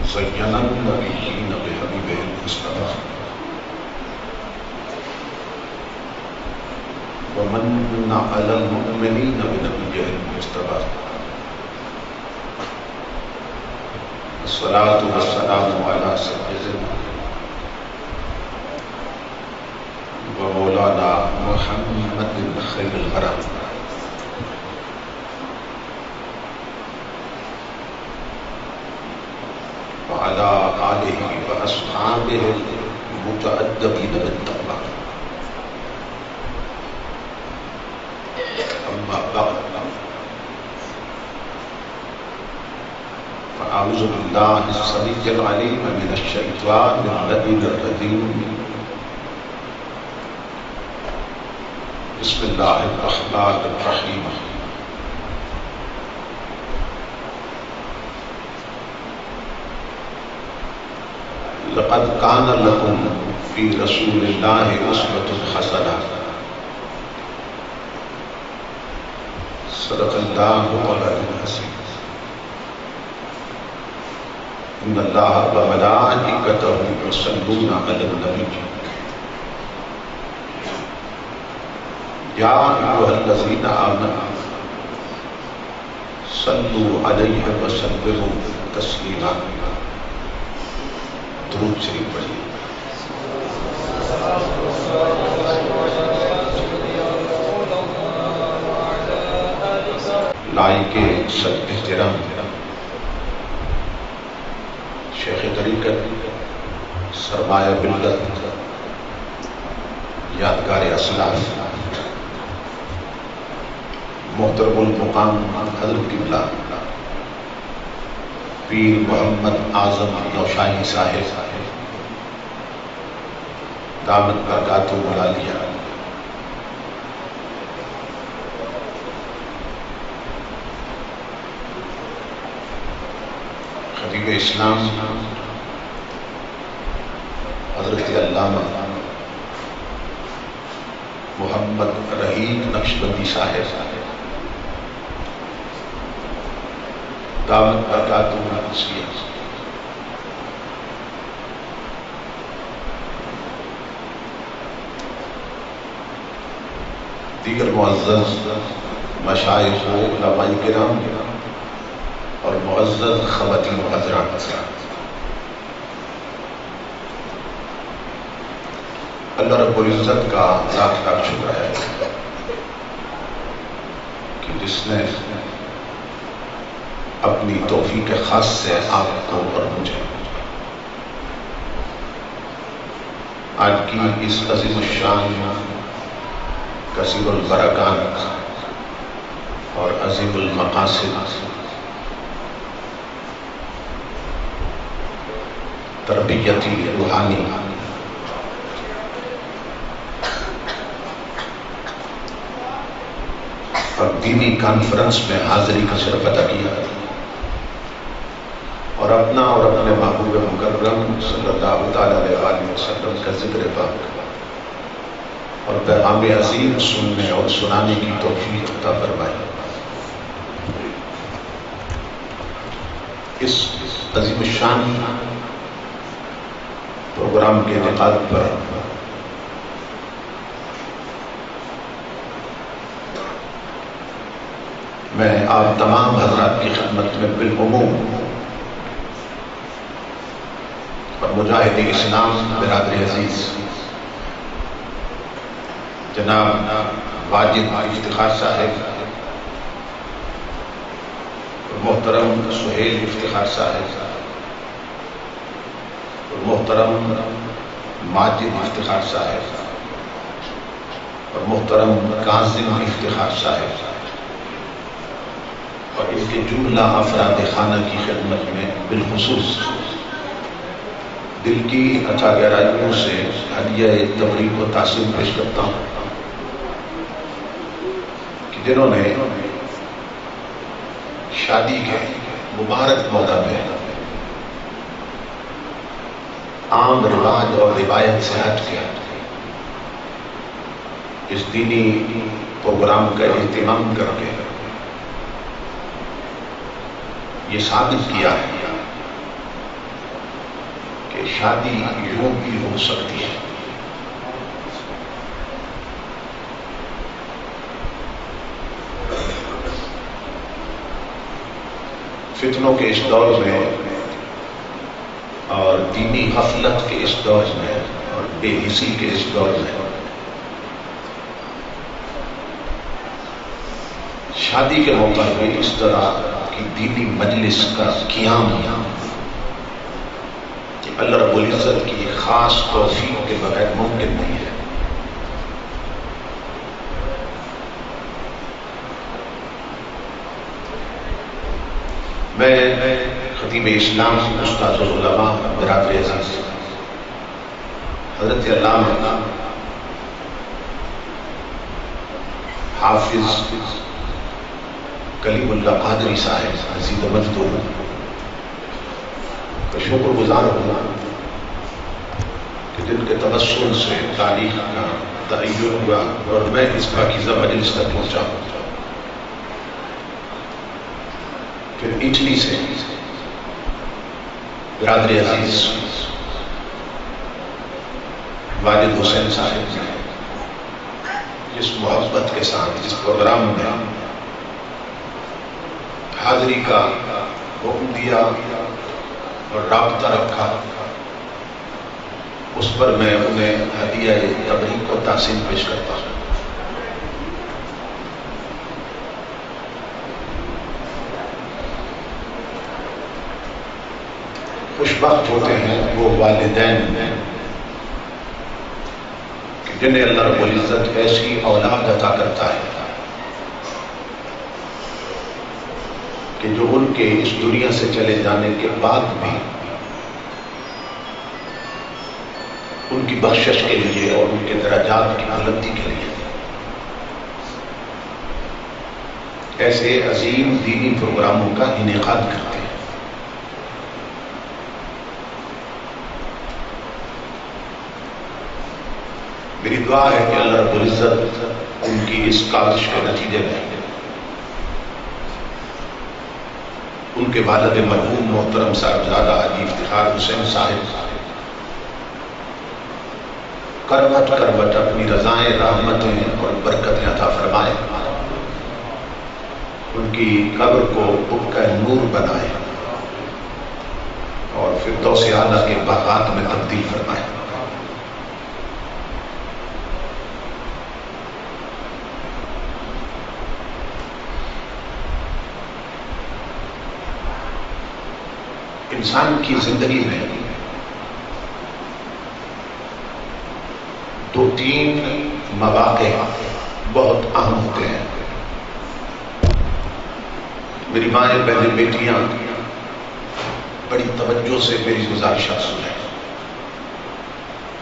زين النبيين بحبيبه المصطفى ومن على المؤمنين بنبيه المصطفى الصلاة والسلام على سيدنا ومولانا محمد خير الورى وعلى آله وأصحابه المتأدبين بالتقوى أما بعد فأعوذ بالله السميع العليم من الشيطان اللعين الرجيم بسم الله الرحمن الرحيم لقد كان لكم في رسول الله أسوة حسنة صدق الله مولانا العظيم إن الله وملائكته يصلون على النبي يا أيها الذين آمنوا صلوا عليه وسلموا تسليما درود شریف پڑھیے. لائق سب احترام شیخ طریقت سرمایہ ملت یادگار اسلاف محترم المقام حضرت قبلہ پیر محمد اعظم نوشاہی صاحب دامت برکاتہ العالیہ، خطیب اسلام حضرت علامہ محمد رحیم نقشبندی صاحب دامت برکاتہ العالیہ، دیگر معزز مشائخ و علماء کرام اور معزز خواتین و حضرات، اللہ رب العزت کا لاکھ لاکھ شکر ہے کہ جس نے اپنی توفیق خاص سے آپ کو اور مجھے آج کی اس عظیم الشان کثیر البرکات اور عظیم المقاصد تربیتی روحانی اور دینی کانفرنس میں حاضری کا شرف ادا کیا اور اپنا اور اپنے محبوب مکرم صلی اللہ تعالی علیہ وسلم کا ذکر پاک اور پیغام عظیم سننے اور سنانے کی توفیق عطا فرمائی. اس عظیم الشان پروگرام کے انعقاد پر میں آپ تمام حضرات کی خدمت میں بالعموم اور مجاہد اسلام برادر عزیز جناب واجد افتخار صاحب اور محترم سہیل افتخار صاحب اور محترم ماجد افتخار صاحب اور محترم کاظم افتخار صاحب اور اس کے جملہ افراد خانہ کی خدمت میں بالخصوص دل کی اچھا گہرائیوں سے ہدیہ تبریک و تعظیم پیش کرتا ہوں کہ جنہوں نے شادی کے مبارک موقع پہ عام رواج اور روایت سے ہٹ کے اس دینی پروگرام کا اہتمام کر کے یہ ثابت کیا ہے شادی یوں بھی ہو سکتی ہے۔ فتنوں کے اس دور میں اور دینی غفلت کے اس دور میں اور بے حسی کے اس دور میں شادی کے موقع پہ اس طرح کی دینی مجلس کا قیام کہ اللہ رب العزت کی خاص توفیق کے بغیر ممکن نہیں ہے۔ میں خطیب اسلام استاد العلماء برادر عزیز حضرت علامہ حافظ کلیم اللہ قادری صاحب عزیز مجدور کا شکر گزار ہوں کہ جن کے تبسم سے تاریخ کا تعین ہوا اور میں اس پاکیزہ مجلس تک پہنچا ہوں۔ پھر اٹلی سے برادر عزیز واجد حسین صاحب نے جس محبت کے ساتھ جس پروگرام میں حاضری کا حکم دیا اور رابطہ رکھا، اس پر میں انہیں ہدیہ تبریک و تحسین پیش کرتا ہوں۔ خوش بخت ہوتے ہیں وہ والدین کہ جنہیں اللہ رب العزت ایسی اولاد عطا کرتا ہے کہ جو ان کے اس دنیا سے چلے جانے کے بعد بھی ان کی بخشش کے لیے اور ان کے درجات کی بلندی کے لیے ایسے عظیم دینی پروگراموں کا انعقاد کرتے ہیں۔ میری دعا ہے کہ اللہ رب العزت ان کی اس کاوش کے نتیجے میں ان کے والد مرحوم محترم صاحبزادہ حاجی افتخار حسین صاحب کروٹ کروٹ اپنی رضائیں رحمتیں اور برکتیں عطا فرمائے، ان کی قبر کو بکہ نور بنائے اور فردوس اعلیٰ کے باغات میں تبدیل فرمائے۔ انسان کی زندگی میں دو تین مواقع بہت اہم ہوتے ہیں۔ میری مائیں بہنیں بیٹیاں بڑی توجہ سے میری گزارشات سنیں،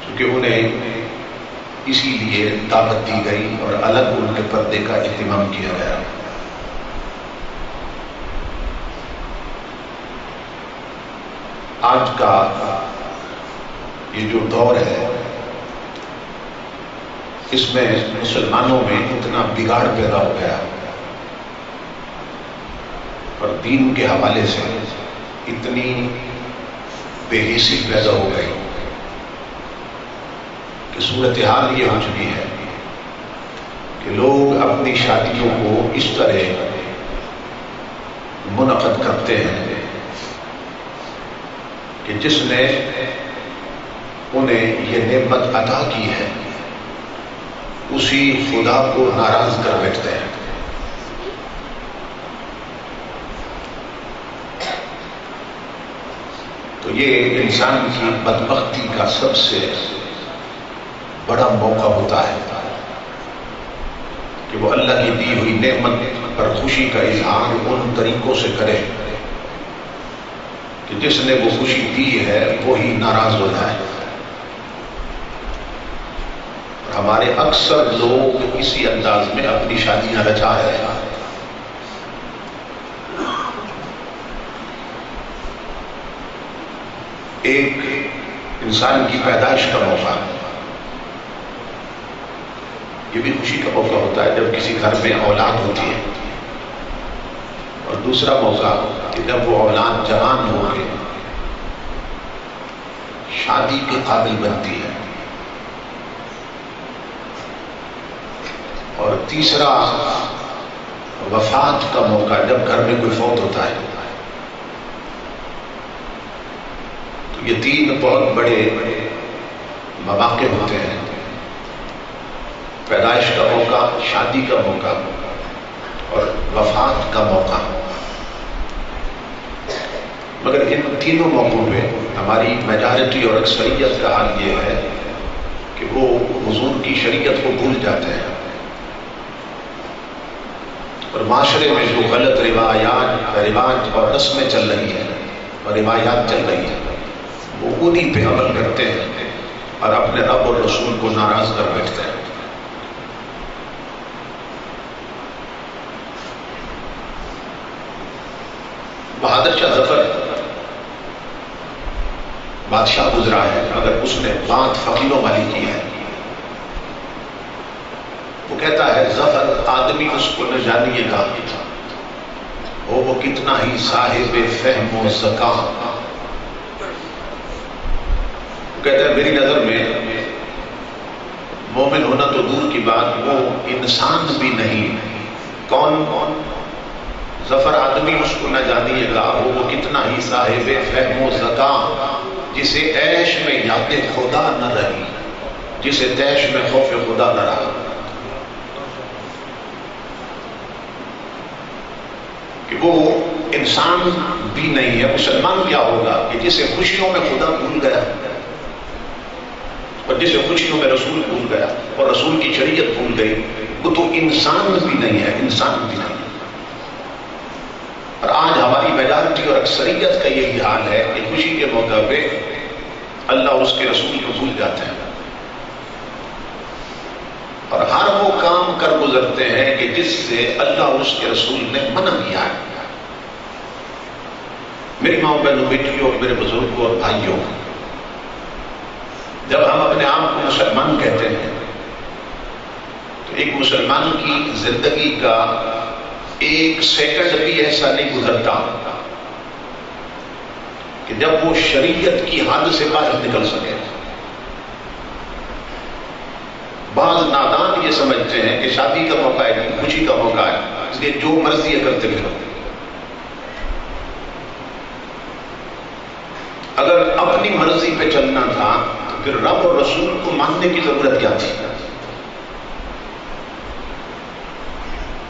کیونکہ انہیں اسی لیے دعوت دی گئی اور الگ ان کے پردے کا اہتمام کیا گیا۔ آج کا یہ جو دور ہے اس میں مسلمانوں میں اتنا بگاڑ پیدا ہو گیا اور دین کے حوالے سے اتنی بے حسی پیدا ہو گئی کہ صورتحال یہ ہو چکی ہے کہ لوگ اپنی شادیوں کو اس طرح منعقد کرتے ہیں کہ جس نے انہیں یہ نعمت عطا کی ہے اسی خدا کو ناراض کر بیٹھتے ہیں۔ تو یہ انسان کی بدبختی کا سب سے بڑا موقع ہوتا ہے کہ وہ اللہ کی دی ہوئی نعمت پر خوشی کا اظہار ان طریقوں سے کرے کہ جس نے وہ خوشی دی ہے وہی ناراض ہو جائے۔ ہمارے اکثر لوگ اسی انداز میں اپنی شادیاں رچا رہے ہیں۔ ایک انسان کی پیدائش کا موقع، یہ بھی خوشی کا موقع ہوتا ہے جب کسی گھر میں اولاد ہوتی ہے، اور دوسرا موقع کہ جب وہ اولاد جوان ہو کے شادی کے قابل بنتی ہے، اور تیسرا وفات کا موقع، جب گھر میں کوئی فوت ہوتا ہے. تو یہ تین بہت بڑے مواقع ہوتے ہیں: پیدائش کا موقع، شادی کا موقع اور وفات کا موقع. مگر ان تینوں موقعوں پہ ہماری میجارٹی اور اکثریت کا حال یہ ہے کہ وہ حضور کی شریعت کو بھول جاتے ہیں، اور معاشرے میں جو غلط رواج اور رسمیں چل رہی ہیں اور روایات چل رہی ہیں، وہ انہی پہ عمل کرتے ہیں اور اپنے رب اور رسول کو ناراض کر بیٹھتے ہیں. بہادر شاہ ظفر بادشاہ گزرا ہے، اگر اس نے بات فقیروں والی کی ہے. وہ کہتا ہے ظفر آدمی اس کو نہ جانیے گا ہو وہ کتنا ہی صاحب فہم و ذکا. وہ کہتا ہے میری نظر میں مومن ہونا تو دور کی بات، وہ انسان بھی نہیں. کون ظفر آدمی اس کو نہ جانیے گا ہو وہ کتنا ہی صاحب فہم و ذکا، جسے عیش میں یاد خدا نہ رہی، جسے تیش میں خوف خدا نہ رہا. کہ وہ انسان بھی نہیں ہے. مسلمان کیا ہوگا کہ جسے خوشیوں میں خدا بھول گیا اور جسے خوشیوں میں رسول بھول گیا اور رسول کی شریعت بھول گئی، وہ تو انسان بھی نہیں ہے، انسان بھی نہیں. اور آج ہماری میجارٹی اور اکثریت کا یہی حال ہے کہ خوشی کے موقع پہ اللہ اور اس کے رسول کو بھول جاتے ہیں، اور ہر وہ کام کر گزرتے ہیں کہ جس سے اللہ اور اس کے رسول نے منع کیا ہے. میری ماں بہنوں، بیٹیوں اور میرے بزرگوں اور بھائیوں، جب ہم اپنے آپ کو مسلمان کہتے ہیں تو ایک مسلمان کی زندگی کا ایک سیکنڈ بھی ایسا نہیں گزرتا کہ جب وہ شریعت کی حد سے باہر نکل سکے. بعض نادان یہ سمجھتے ہیں کہ شادی کا موقع ہے، خوشی کا موقع ہے، اس لیے جو مرضی ہے کرتے رہو. اگر اپنی مرضی پہ چلنا تھا تو پھر رب اور رسول کو ماننے کی ضرورت کیا تھی؟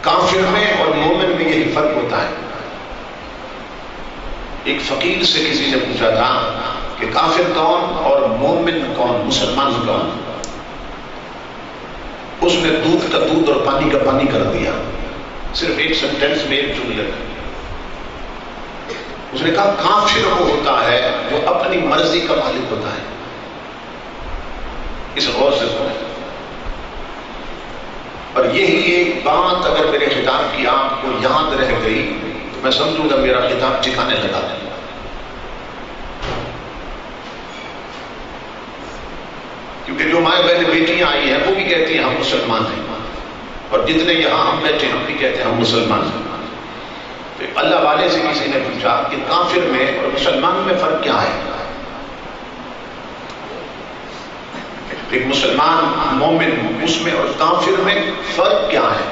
کافر میں اور مومن میں یہی فرق ہوتا ہے. ایک فقیر سے کسی نے پوچھا تھا کہ کافر کون اور مومن کون، مسلمان کون؟ اس نے دودھ کا دودھ اور پانی کا پانی کر دیا، صرف ایک سینٹینس میں، ایک جملے میں. اس نے کہا کافر وہ ہوتا ہے جو اپنی مرضی کا مالک ہوتا ہے. اس غور سے سنیں، اور یہی ایک بات اگر میرے خطاب کی آپ کو یاد رہ گئی تو میں سمجھوں گا میرا خطاب ٹھکانے لگا. کیونکہ جو مائیں بہنیں بیٹیاں آئی ہیں وہ بھی کہتی ہیں ہم مسلمان ہیں، اور جتنے یہاں ہم بیٹھے ہم بھی کہتے ہیں ہم مسلمان ہیں. تو اللہ والے سے کسی نے پوچھا کہ کافر میں اور مسلمان میں فرق کیا ہے؟ ایک مسلمان مومن اس میں اور کافر میں فرق کیا ہے؟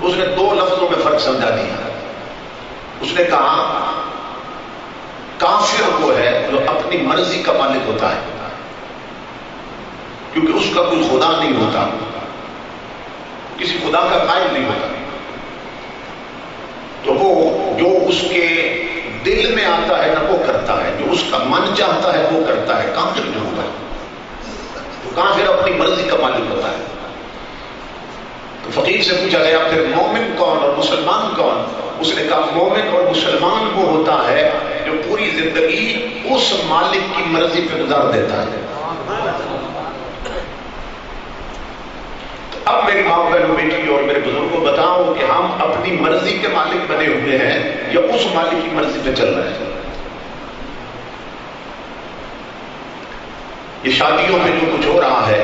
اس نے دو لفظوں میں فرق سمجھا دیا. اس نے کہا کافر وہ ہے جو اپنی مرضی کا مالک ہوتا ہے، کیونکہ اس کا کوئی خدا نہیں ہوتا، کسی خدا کا قائل نہیں ہوتا. تو وہ جو اس کے دل میں آتا ہے نا وہ کرتا ہے، جو اس کا من چاہتا ہے وہ کرتا ہے. کافر جو ہوتا ہے تو کافر اپنی مرضی کا مالک ہوتا ہے. تو فقیر سے پوچھا گیا پھر مومن کون اور مسلمان کون؟ اس نے کہا مومن اور مسلمان وہ ہوتا ہے جو پوری زندگی اس مالک کی مرضی پہ گزار دیتا ہے. اب میری ماں بہنوں، بیٹی اور میرے بزرگوں، بتاؤ کہ ہم اپنی مرضی کے مالک بنے ہوئے ہیں یا اس مالک کی مرضی پہ چل رہے ہیں؟ یہ شادیوں میں جو کچھ ہو رہا ہے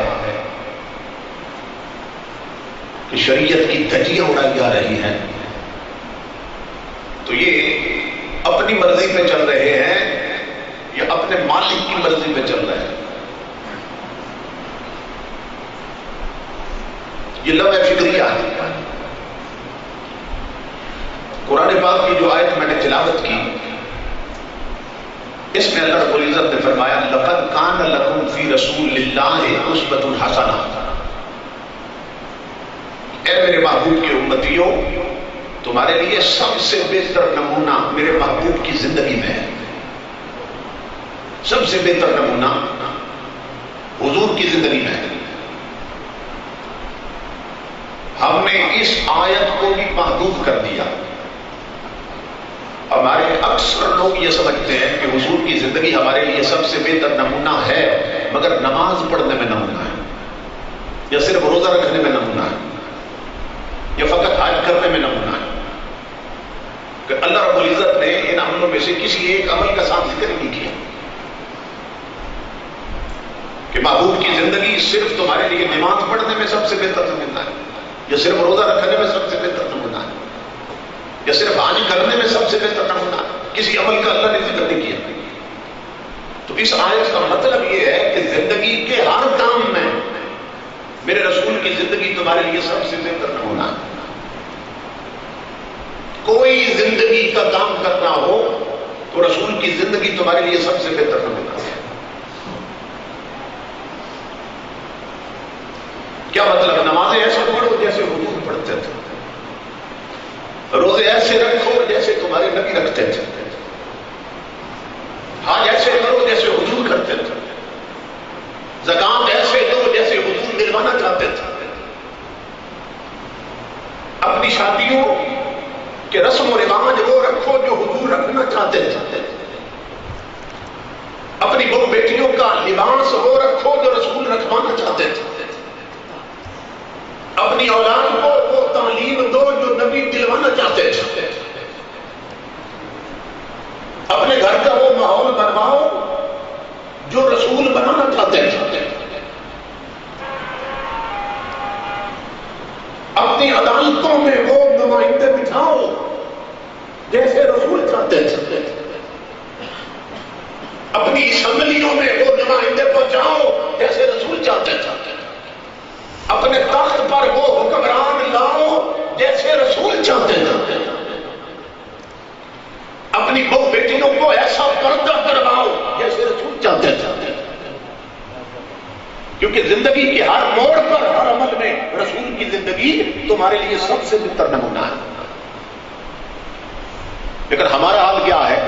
کہ شریعت کی دھجیاں اڑائی جا رہی ہیں، تو یہ اپنی مرضی پہ چل رہے ہیں یا اپنی اپنے مالک کی مرضی پہ چل رہے ہیں. یہ لمحہ فکریہ ہے. قرآن پاک کی جو آیت میں نے تلاوت کی اس میں اللہ رب العزت نے فرمایا لقد کان لکم فی رسول اللہ اسوۃ حسنہ. اے میرے محبوب کے امتیوں تمہارے لیے سب سے بہتر نمونہ میرے محبوب کی زندگی میں ہے. سب سے بہتر نمونہ حضور کی زندگی میں ہے. ہم نے اس آیت کو بھی محدود کر دیا. ہمارے اکثر لوگ یہ سمجھتے ہیں کہ حضور کی زندگی ہمارے لیے سب سے بہتر نمونہ ہے مگر نماز پڑھنے میں نمونہ ہے یا صرف روزہ رکھنے میں نمونہ ہے یا فقط حج کرنے میں نمونہ ہے. کہ اللہ رب العزت نے ان عملوں میں سے کسی ایک عمل کا ساتھ ذکر نہیں کیا کہ محبوب کی زندگی صرف تمہارے لیے نماز پڑھنے میں سب سے بہتر نمونہ ہے یا صرف روزہ رکھنے میں سب سے بہتر نمونہ ہے یا صرف حج کرنے میں سب سے بہتر نمونہ ہے. کسی عمل کا اللہ نے ذکر نہیں کیا. تو اس آیت کا مطلب یہ ہے کہ زندگی کے ہر کام میں میرے رسول کی زندگی تمہارے لیے سب سے بہتر نمونہ ہے. کوئی زندگی کا کام کرنا ہو تو رسول کی زندگی تمہارے لیے سب سے بہتر نمونہ ہے. کیا مطلب؟ نمازیں ایسے پڑھو جیسے حضور پڑھتے تھے, روزے ایسے رکھو جیسے تمہارے نبی رکھتے تھے, حج ایسے کرو جیسے حضور کرتے تھے, زکات ایسے دو جیسے حضور دلوانا چاہتے تھے, اپنی شادیوں کے رسم و رواج وہ رکھو جو حضور رکھنا چاہتے تھے, اپنی بہو بیٹیوں کا لباس وہ رکھو جو رسول رکھوانا چاہتے تھے, اپنی اولاد کو وہ تعلیم دو جو نبی دلوانا چاہتے تھے, اپنے گھر کا وہ ماحول بنواؤ جو رسول بنانا چاہتے تھے, اپنی عدالتوں میں وہ نمائندے بٹھاؤ جیسے رسول چاہتے تھے, اپنی اسمبلیوں میں وہ نمائندے پہنچاؤ جیسے رسول چاہتے تھے, اپنے تخت پر وہ حکمران لاؤ جیسے رسول چاہتے تھے, اپنی بہو بیٹیوں کو ایسا پردہ کرواؤ جیسے رسول چاہتے تھے. کیونکہ زندگی کے ہر موڑ پر ہر عمل میں رسول کی زندگی تمہارے لیے سب سے بہتر نمونہ ہے. لیکن ہمارا حال کیا ہے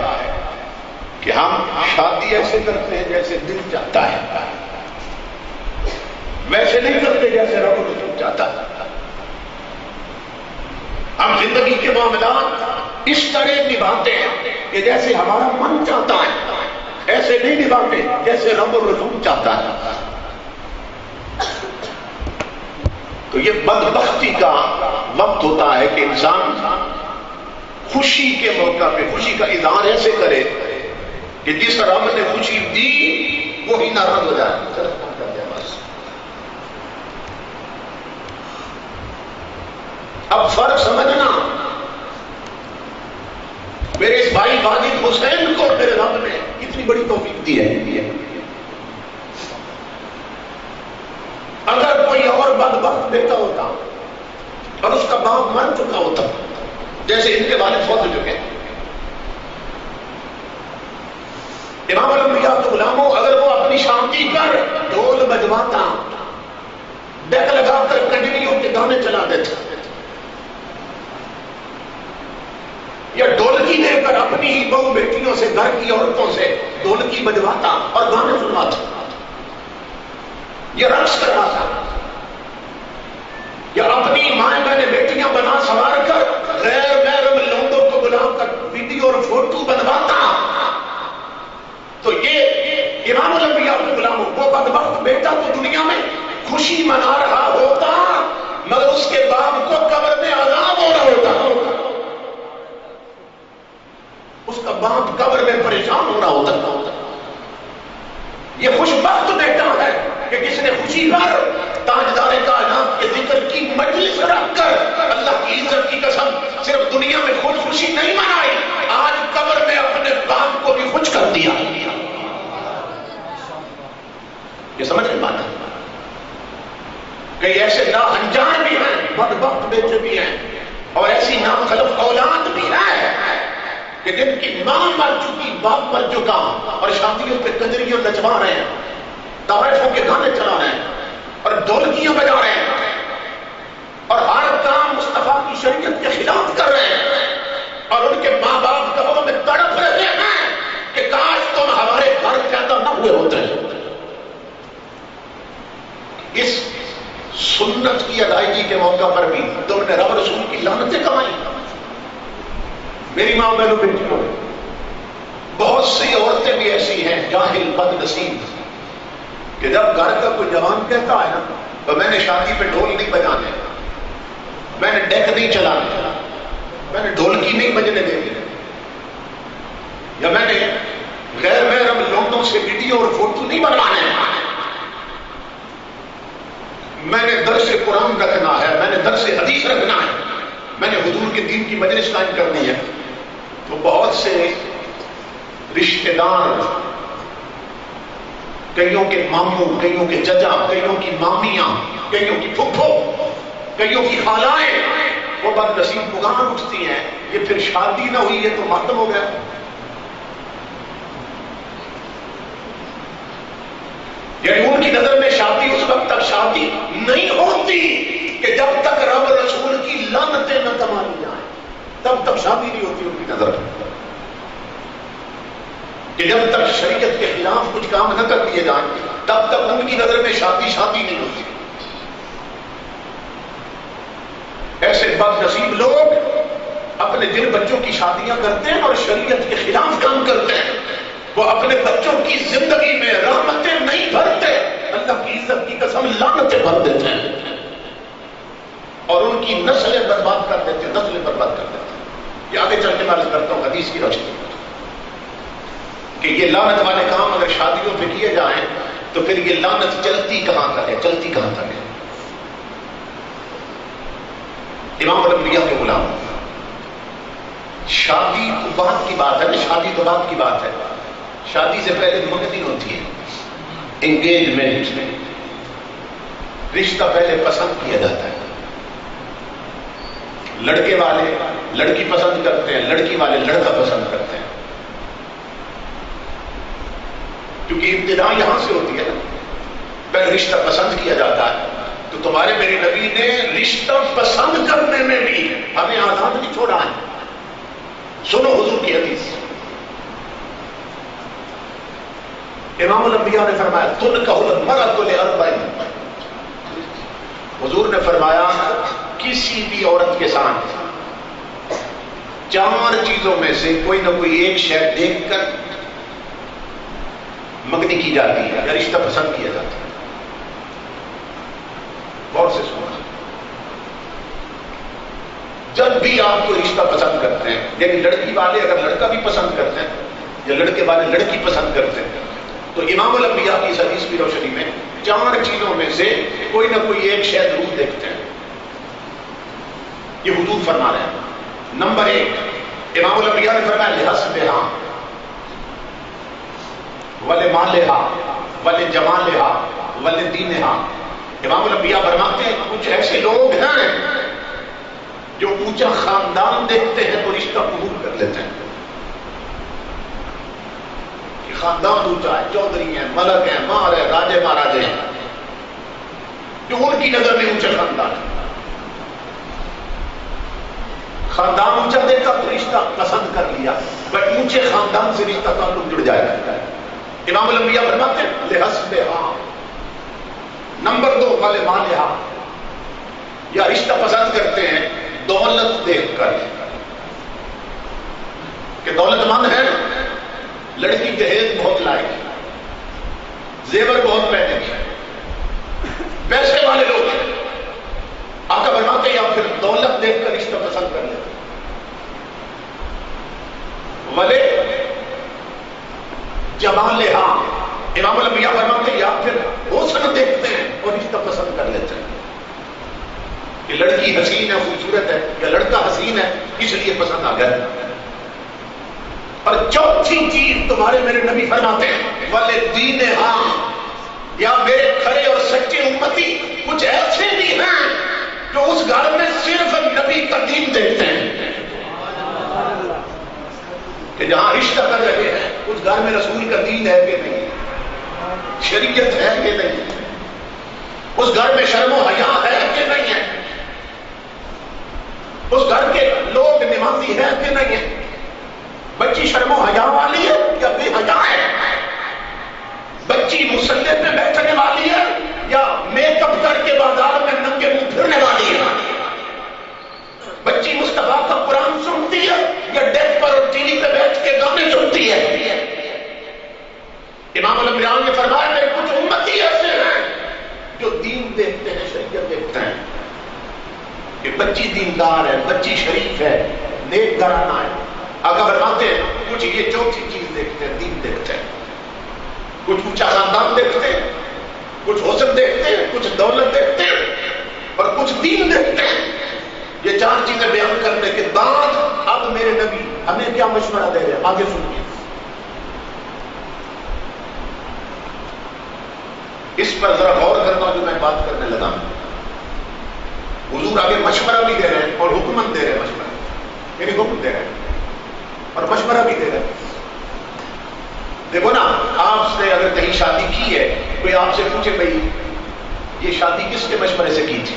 کہ ہم شادی ایسے کرتے ہیں جیسے دل چاہتا ہے, ویسے نہیں کرتے جیسے رب رسول چاہتا ہے. ہم زندگی کے معاملات اس طرح نبھاتے ہیں کہ جیسے ہمارا من چاہتا ہے, ایسے نہیں نبھاتے جیسے رب رسول چاہتا ہے. تو یہ بدبختی کا وقت ہوتا ہے کہ انسان خوشی کے موقع پہ خوشی کا اظہار ایسے کرے کہ جس رب نے خوشی دی وہی ناراض ہو جائے. اب فرق سمجھنا, میرے اس بھائی واجد حسین کو میرے رب نے اتنی بڑی توفیق دی ہے. اگر کوئی اور بدبخت بیٹا ہوتا اور اس کا باپ مر چکا ہوتا جیسے ان کے والد فوت ہو چکے, امام الانبیاء کے غلاموں, اگر وہ اپنی شانتی پر ڈھول بجواتا, ڈیک لگا کر کنڈلیوں کے گانے چلا دیتا یا ڈھولکی لے کر اپنی ہی بہو بیٹیوں سے گھر کی عورتوں سے ڈھولکی بجواتا اور گانے سنواتا, یہ رقص کرواتا, یا اپنی مائیں بہنیں بیٹیاں بنا سوار کر غیر محرم لوگوں کو بلا کر ویڈیو اور فوٹو بنواتا, تو یہ امام الانبیاء کے غلاموں, وہ بدبخت بیٹا تو دنیا میں خوشی منا رہا ہوتا مگر اس کے باپ کو قبر میں عذاب ہو رہا ہوتا, اس کا باپ قبر میں پریشان ہو رہا ہوتا. یہ خوش بخت بیٹا ہے کہ جس نے خوشی پر تاجدار کائنات کے ذکر کی مجلس رکھ کر اللہ کی عزت کی قسم صرف دنیا میں خود خوشی نہیں منائی, آج قبر میں اپنے باپ کو بھی خوش کر دیا. یہ سمجھ نہیں پاتا. کئی ایسے نا انجان بھی ہیں, بدبخت بیٹے بھی ہیں, اور ایسی ناخلف اولاد بھی ہے کہ جن کی ماں مر چکی, باپ مر چکا, اور شادیوں پہ کنجریوں نچوا رہے ہیں, طوائفوں کے گانے چلا رہے ہیں, اور ڈھولکیاں بجا رہے ہیں, اور ہر کام مصطفیٰ کی شریعت کے خلاف کر رہے ہیں, اور ان کے ماں باپ قبروں میں تڑپ رہے ہیں کہ کاش تم ہمارے گھر پیدا نہ ہوئے ہوتے. اس سنت کی ادائیگی کے موقع پر بھی تم نے رب رسول کی لعنتیں کمائی. میری ماں بہنوں بیٹیوں, بہت سی عورتیں بھی ایسی ہیں جاہل بد نصیب کہ جب گھر کا کوئی جوان کہتا ہے نا تو میں نے شادی پہ ڈھول نہیں بجانے, میں نے ڈیک نہیں چلانا, میں نے ڈھولکی نہیں بجنے دینی, یا میں نے غیر محرم لوگوں سے ویڈیو اور فوٹو نہیں بنوانے, میں نے درس قرآن رکھنا ہے, میں نے درس حدیث رکھنا ہے, میں نے حضور کے دین کی مجلس قائم کرنی ہے. تو بہت سے رشتہ دار, کئیوں کے ماموں, کئیوں کے چچا, کئیوں کی مامیاں, کئیوں کی پھپھو, کئیوں کی خالائیں, وہ بد نصیب گانا اٹھتی ہیں. یہ پھر شادی نہ ہوئی ہے تو ماتم ہو گیا. یعنی ان کی نظر میں شادی اس وقت تک شادی نہیں ہوتی کہ جب تک رب رسول کی لعنتیں نہ کما لی جائیں, تب تک شادی نہیں ہوتی ان کی نظر میں. کہ جب تک شریعت کے خلاف کچھ کام نہ کر دیے جائیں تب تک ان کی نظر میں شادی نہیں ہوتی. ایسے بد نصیب لوگ اپنے جن بچوں کی شادیاں کرتے ہیں اور شریعت کے خلاف کام کرتے ہیں, وہ اپنے بچوں کی زندگی میں رحمتیں نہیں بھرتے, اللہ کی عزت کی قسم لعنتیں بھر دیتے ہیں, اور ان کی نسلیں برباد کر دیتے ہیں, نسلیں برباد کر دیتے ہیں. یہ آگے چل کے میں عرض کرتا ہوں حدیث کی روشنی کہ یہ لعنت والے کام اگر شادیوں پہ کیے جائیں تو پھر یہ لعنت چلتی کہاں تک ہے, چلتی کہاں تک ہے. امام الانبیاء کے غلام, شادی تو بعد کی بات ہے نا, شادی تو بعد کی بات ہے. شادی سے پہلے منگنی ہوتی ہے, انگیجمنٹ میں رشتہ پہلے پسند کیا جاتا ہے. لڑکے والے لڑکی پسند کرتے ہیں, لڑکی والے لڑکا پسند کرتے ہیں, کیونکہ ابتدا یہاں سے ہوتی ہے نا. پہلے رشتہ پسند کیا جاتا ہے. تو تمہارے میرے نبی نے رشتہ پسند کرنے میں بھی ہمیں آزاد نہیں چھوڑا ہے. سنو حضور کی حدیث, امام الانبیاء نے فرمایا تنکح المرأۃ لأربع, حضور نے فرمایا کسی بھی عورت کے ساتھ 4 چیزوں میں سے کوئی نہ کوئی ایک شے دیکھ کر منگنی کی جاتی ہے یا رشتہ پسند کیا جاتا ہے. غور سے سننا, جب بھی آپ کو رشتہ پسند کرتے ہیں, یعنی لڑکی والے اگر لڑکا بھی پسند کرتے ہیں یا لڑکے والے لڑکی پسند کرتے ہیں, تو امام الانبیاء کی حدیث کی روشنی میں 4 چیزوں میں سے کوئی نہ کوئی ایک شے ضرور دیکھتے ہیں. یہ حضور فرما رہے ہیں. نمبر 1, امام الانبیاء نے فرمایا لحسبہا ولمالہا ولجمالہا ولدینہا. امام الانبیاء فرماتے ہیں کچھ ایسے لوگ ہیں جو اونچا خاندان دیکھتے ہیں تو رشتہ قبول کر لیتے ہیں کہ خاندان اونچا ہے, چودھری ہیں, ملک ہیں, مار ہے, راجے مہاراجے ہیں, جو ان کی نظر میں اونچا خاندان ہے. خاندان اونچا دیکھا تو رشتہ پسند کر لیا, بٹ اونچے خاندان سے رشتہ تعلق جڑ جائے گا. امام الانبیاء فرماتے ہیں لحسبہا. نمبر 2, ولمالہا, یا رشتہ پسند کرتے ہیں دولت دیکھ کر کہ دولت مند ہے, لڑکی جہیز بہت لائے, زیور بہت پہنے, پیسے والے لوگ ہیں. آقا فرماتے ہیں یا پھر دولت دیکھ کر رشتہ پسند کر لیتے. ولے جمالہا, امام الانبیاء فرماتے ہیں یا پھر حسن دیکھتے ہیں اور رشتہ پسند کر لیتے ہیں کہ لڑکی حسین ہے, خوبصورت ہے, یا لڑکا حسین ہے اس لیے پسند آ گیا. اور چوتھی چیز تمہارے میرے نبی فرماتے ہیں ولدینہا, یا میرے کھڑے اور سچے امتی کچھ ایسے بھی ہیں جو اس گھر میں صرف نبی کا دین دیکھتے ہیں کہ جہاں رشتہ کر رہے ہیں اس گھر میں رسول کا دین ہے کہ نہیں، شریعت ہے کہ نہیں، اس گھر میں شرم و حیا ہے کہ نہیں ہے، اس گھر کے لوگ نمازی ہیں کہ نہیں ہے، بچی شرم و حیا والی ہے یا بے حیا ہے، بچی مصلی پہ بیٹھنے والی ہے یا میک اپ کر کے بازار میں ننگے منہ پھرنے والی ہے، بچی مصطفیٰ کا قرآن سنتی ہے یا ڈیک پر اور ٹی وی پہ بیٹھ کے گانے سنتی ہے۔ امام الانبیاء نے فرمایا میرے کچھ امتی ایسے ہیں جو دین دیکھتے ہیں، شریعت دیکھتے ہیں کہ بچی دیندار ہے، بچی شریف ہے، نیک گھرانہ ہے۔ آقا فرماتے ہیں کچھ یہ چوتھی چیز دیکھتے ہیں، دین دیکھتے ہیں، کچھ اونچا خاندان دیکھتے ہیں، کچھ حسن دیکھتے ہیں، کچھ دولت دیکھتے ہیں اور کچھ دین دیکھتے ہیں۔ یہ چار چیزیں بیان کرنے کے بعد اب میرے نبی ہمیں کیا مشورہ دے رہے ہیں، آگے سنیے۔ اس پر ذرا غور کرنا جو میں بات کرنے لگا ہوں۔ حضور آگے مشورہ بھی دے رہے ہیں اور حکمت دے رہے ہیں، مشورہ یعنی حکم دے رہے ہیں اور مشورہ بھی دے رہے ہیں۔ دیکھو نا، آپ سے اگر کہیں شادی کی ہے، کوئی آپ سے پوچھے بھائی یہ شادی کس کے مشورے سے کی تھی،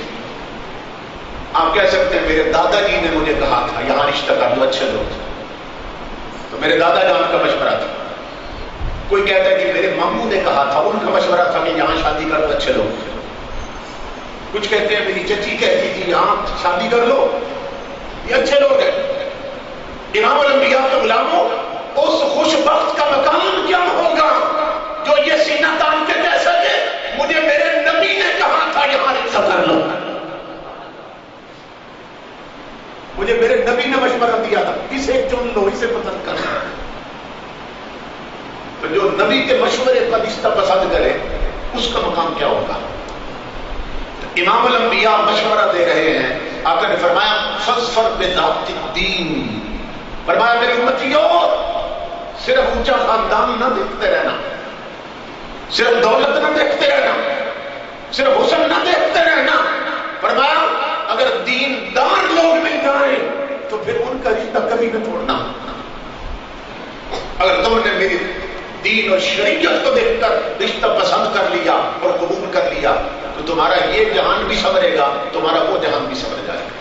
آپ کہہ سکتے ہیں میرے دادا جی نے مجھے کہا تھا یہاں رشتہ کر دو، اچھے لوگ تھے تو میرے دادا جان کا مشورہ تھا۔ کوئی کہتا ہے کہ میرے ماموں نے کہا تھا، ان کا مشورہ تھا کہ یہاں شادی کر دو، اچھے لوگ تھے۔ کچھ کہتے ہیں میری چچی کہتی تھی یہاں شادی کر لو، یہ اچھے لوگ ہیں۔ امام الانبیاء کے غلاموں، اس خوش بخت کا مقام کیا ہوگا جو یہ سینہ تان کے کہہ سکے مجھے میرے نبی نے کہا تھا یہاں رشتہ کر لو، مجھے میرے نبی نے مشورہ دیا تھا، اسے چن لو، اسے پسند کرنا۔ تو جو نبی کے مشورے کا رشتہ پسند کرے اس کا مقام کیا ہوگا؟ امام الانبیاء مشورہ دے رہے ہیں۔ آقا نے فرمایا فاظفر بذات الدین، فرمایا میری امتیوں صرف اونچا خاندان نہ دیکھتے رہنا، صرف دولت نہ دیکھتے رہنا، صرف حسن نہ دیکھتے رہنا، فرمایا اگر دیندار لوگ مل جائیں تو پھر ان کا رشتہ کبھی نہ چھوڑنا۔ اگر تم نے میری دین اور شریعت کو دیکھ کر رشتہ پسند کر لیا اور قبول کر لیا تو تمہارا یہ جہان بھی سنورے گا، تمہارا وہ جہان بھی سنور جائے گا۔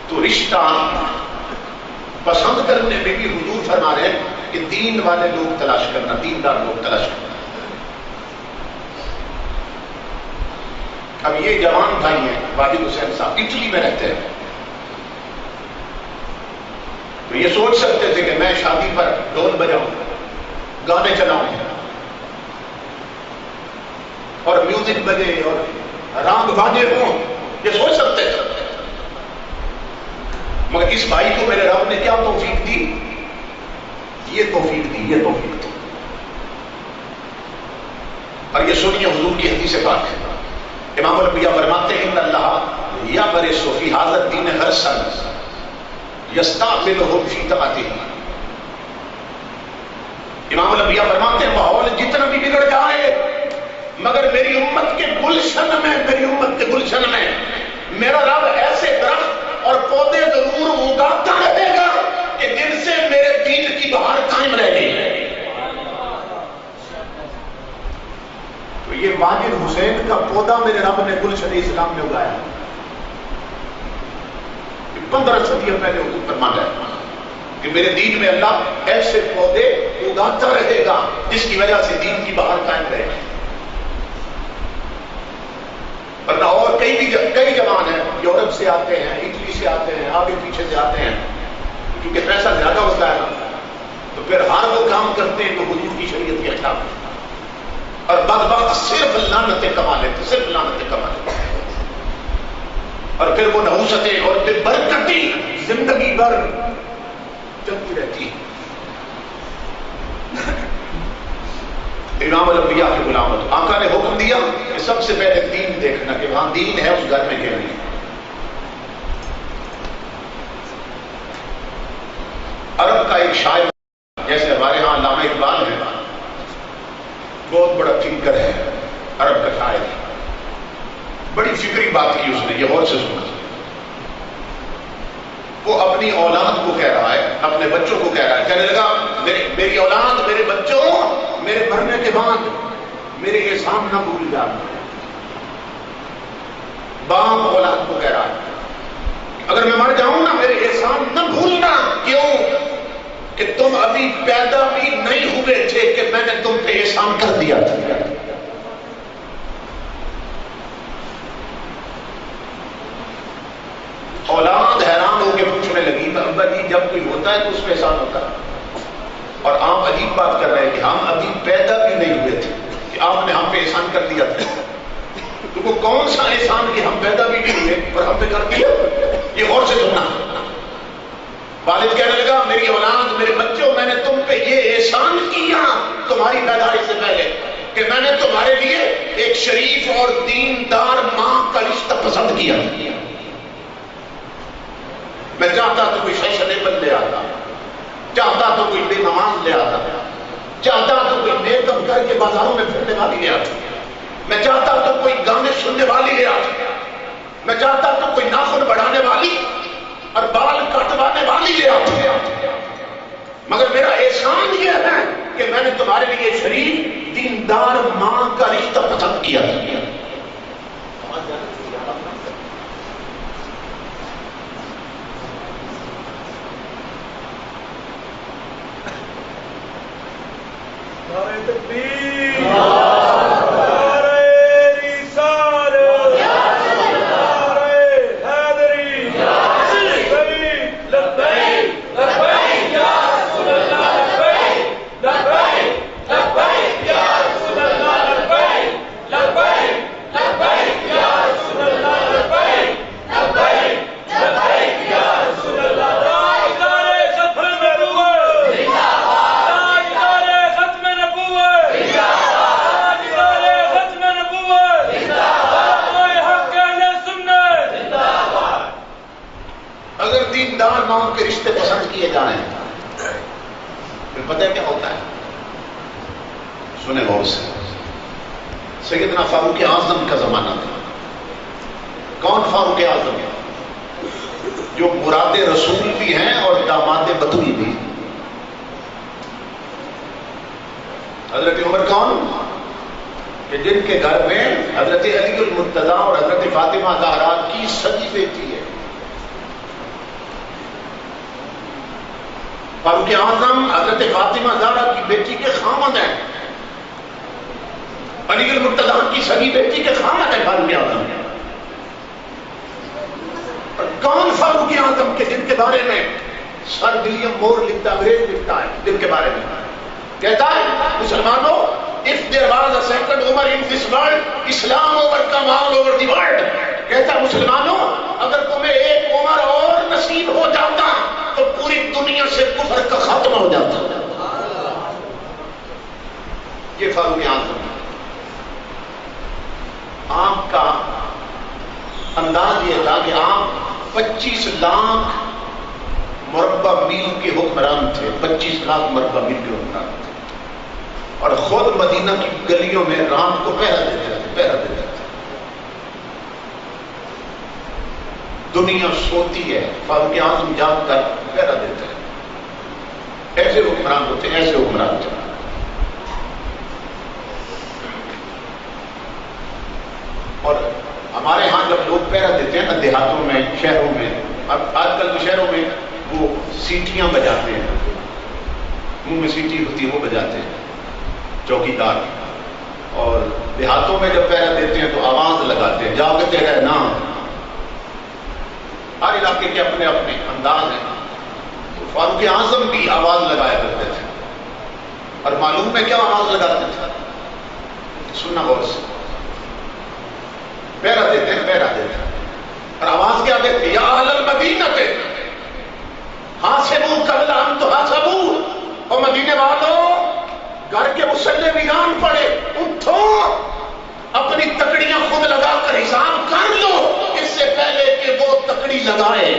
تو رشتہ پسند کرنے میں بھی حضور فرما رہے ہیں کہ دین والے لوگ تلاش کرنا، دیندار لوگ تلاش کرنا۔ اب یہ جوان بھائی ہیں واجد حسین صاحب، اٹلی میں رہتے ہیں، تو یہ سوچ سکتے تھے کہ میں شادی پر ڈھول بجاؤں، گانے چلاؤں اور میوزک بجے اور رانگ باجے ہوں، یہ سوچ سکتے تھے، مگر اس بھائی کو میرے رب نے کیا توفیق دی؟ یہ توفیق دی، یہ توفیق دی۔ اور یہ سنیے حضور کی حدیث پاک ہے، امام الانبیاء فرماتے ہیں ان اللہ یبرس فی ھذا الدین غرسا یستعملهم فی طاعتہ۔ امام الانبیاء فرماتے ہیں ماحول جتنا بھی بگڑ جائے مگر میری امت کے گلشن میں، میری امت کے گلشن میں میرا رب ایسے درخت اور پودے ضرور اگاتا رہے گا کہ جن سے میرے دین کی بہار قائم رہے گی۔ تو یہ واجد حسین کا پودا میرے رب نے گلشن اسلام میں اگایا، 15 صدیوں پہلے حضور فرماتا ہے کہ میرے دین میں اللہ ایسے پودے اگاتا رہے گا جس کی وجہ سے دین کی بہار قائم رہے گی۔ ورنہ اور کئی جوان ہیں، یورپ سے آتے ہیں، اٹلی سے آتے ہیں، آگے پیچھے سے آتے ہیں، کیونکہ پیسہ زیادہ ہوتا ہے تو پھر ہر وہ کام کرتے ہیں تو حضور کی شریعت کے خلاف، اور بدبخت صرف لعنتیں کما لیتے، صرف لعنتیں کما لیتے، اور پھر وہ نحوستیں اور پھر برکتی زندگی بھر چلتی رہتی ہے۔ امام الانبیاء کی غلامت، آقا نے حکم دیا کہ سب سے پہلے دین دیکھنا کہ وہاں دین ہے اس گھر میں کہ نہیں۔ عرب کا ایک شاعر، جیسے ہمارے ہاں علامہ اقبال ہے، بڑی فکری بات کی اس نے، یہ غور سے سنا۔ وہ اپنی اولاد کو کہہ رہا ہے، اپنے بچوں کو کہہ رہا ہے، کہنے لگا میری اولاد، میرے بچوں، میرے مرنے کے بعد میرے احسان نہ بھول جانا۔ باپ اولاد کو کہہ رہا ہے اگر میں مر جاؤں نا میرے احسان نہ بھولنا۔ کیوں؟ کہ تم ابھی پیدا بھی نہیں ہوئے تھے کہ میں نے تم پہ احسان کر دیا تھا۔ اولاد حیران ہو کے پوچھنے لگی ابا جی جب کوئی ہوتا ہے تو اس پہ احسان ہوتا ہے، اور آپ عجیب بات کر رہے ہیں کہ ہم ابھی پیدا بھی نہیں ہوئے تھے کہ آپ نے ہم پہ احسان کر دیا تھا۔ تو وہ کون سا احسان کہ ہم پیدا بھی نہیں ہوئے اور ہم نے کر دیا؟ یہ غور سے سننا۔ والد کہنے لگا میری اولاد، میرے بچوں، میں نے تم پہ یہ احسان کیا تمہاری پیدائش سے پہلے کہ میں نے تمہارے لیے ایک شریف اور دیندار ماں کا رشتہ پسند کیا۔ میں چاہتا تو کوئی فیشنیبل لے آتا، چاہتا تو کوئی بے نماز لے آتا، چاہتا تو کوئی میک اپ کر کے بازاروں میں پھرنے والی لے آتا، میں چاہتا تو کوئی گانے سننے والی لے آتا، میں چاہتا تو کوئی ناخن بڑھانے والی اور بال کٹوانے والی لے آتی، مگر میرا احسان یہ ہے کہ میں نے تمہارے لیے شریف دیندار ماں کا رشتہ پسند کیا۔ ماں کے رشتے پسند کیے جائیں پھر پتہ کیا ہوتا ہے؟ سنیں غور سے، سیدنا فاروق اعظم کا زمانہ تھا۔ کون فاروق اعظم ہے؟ جو مراد رسول بھی ہیں اور داماد بطول بھی۔ حضرت عمر کون؟ کہ جن کے گھر میں حضرت علی المرتضیٰ اور حضرت فاطمہ زہرا کی سگی بیٹی ہے۔ فاروق اعظم حضرت فاطمہ زہرا کی بیٹی کے خامد ہیں، علی المرتضیٰ کی سگی بیٹی کے خامد ہیں فاروق اعظم۔ کون فاروق اعظم کے جن کے بارے میں سر ولیم مور لکھتا، انگریز لکھتا ہے، جن کے بارے میں کہتا ہے مسلمانوں if there was a second Umar in this world, Islam overcome all over the world. کہتا ہے مسلمانوں اگر تمہیں ایک عمر اور نصیب ہو جاتا تو پوری دنیا سے کفر کا خاتمہ ہو جاتا۔ یہ فاروق اعظم آپ کا انداز یہ تھا کہ آپ 25 لاکھ مربع میل کے حکمران تھے، 25 لاکھ مربع میل کے حکمران تھے، اور خود مدینہ کی گلیوں میں رات کو پہرا دیتے تھے۔ دنیا سوتی ہے، فاروق اعظم جاگ کر پہرا دیتے ہیں۔ ایسے حکمران ہوتے، ایسے حکمران تھے۔ اور ہمارے ہاں جب لوگ پہرا دیتے ہیں نا دیہاتوں میں، شہروں میں، اب آج کل تو شہروں میں وہ سیٹیاں بجاتے ہیں، منہ میں سیٹی ہوتی ہے وہ بجاتے ہیں چوکیدار، اور دیہاتوں میں جب پہرا دیتے ہیں تو آواز لگاتے ہیں جاگتے رہنا۔ ہر علاقے کے اپنے اپنے انداز ہیں۔ تو فاروق اعظم بھی آواز لگایا کرتے تھے، اور معلوم ہے کیا آواز لگاتے تھے؟ سننا غور سے، پہرا دیتے ہیں اور آواز کیا دیتے ہیں؟ یا اہل المدینہ حاسبوا قبل ان تحاسبوا، اور مدینے والوں گھر کے مسلح ویران پڑے، اٹھو اپنی تکڑیاں خود لگا کر حساب کر لو اس سے پہلے کہ وہ تکڑی لگائے۔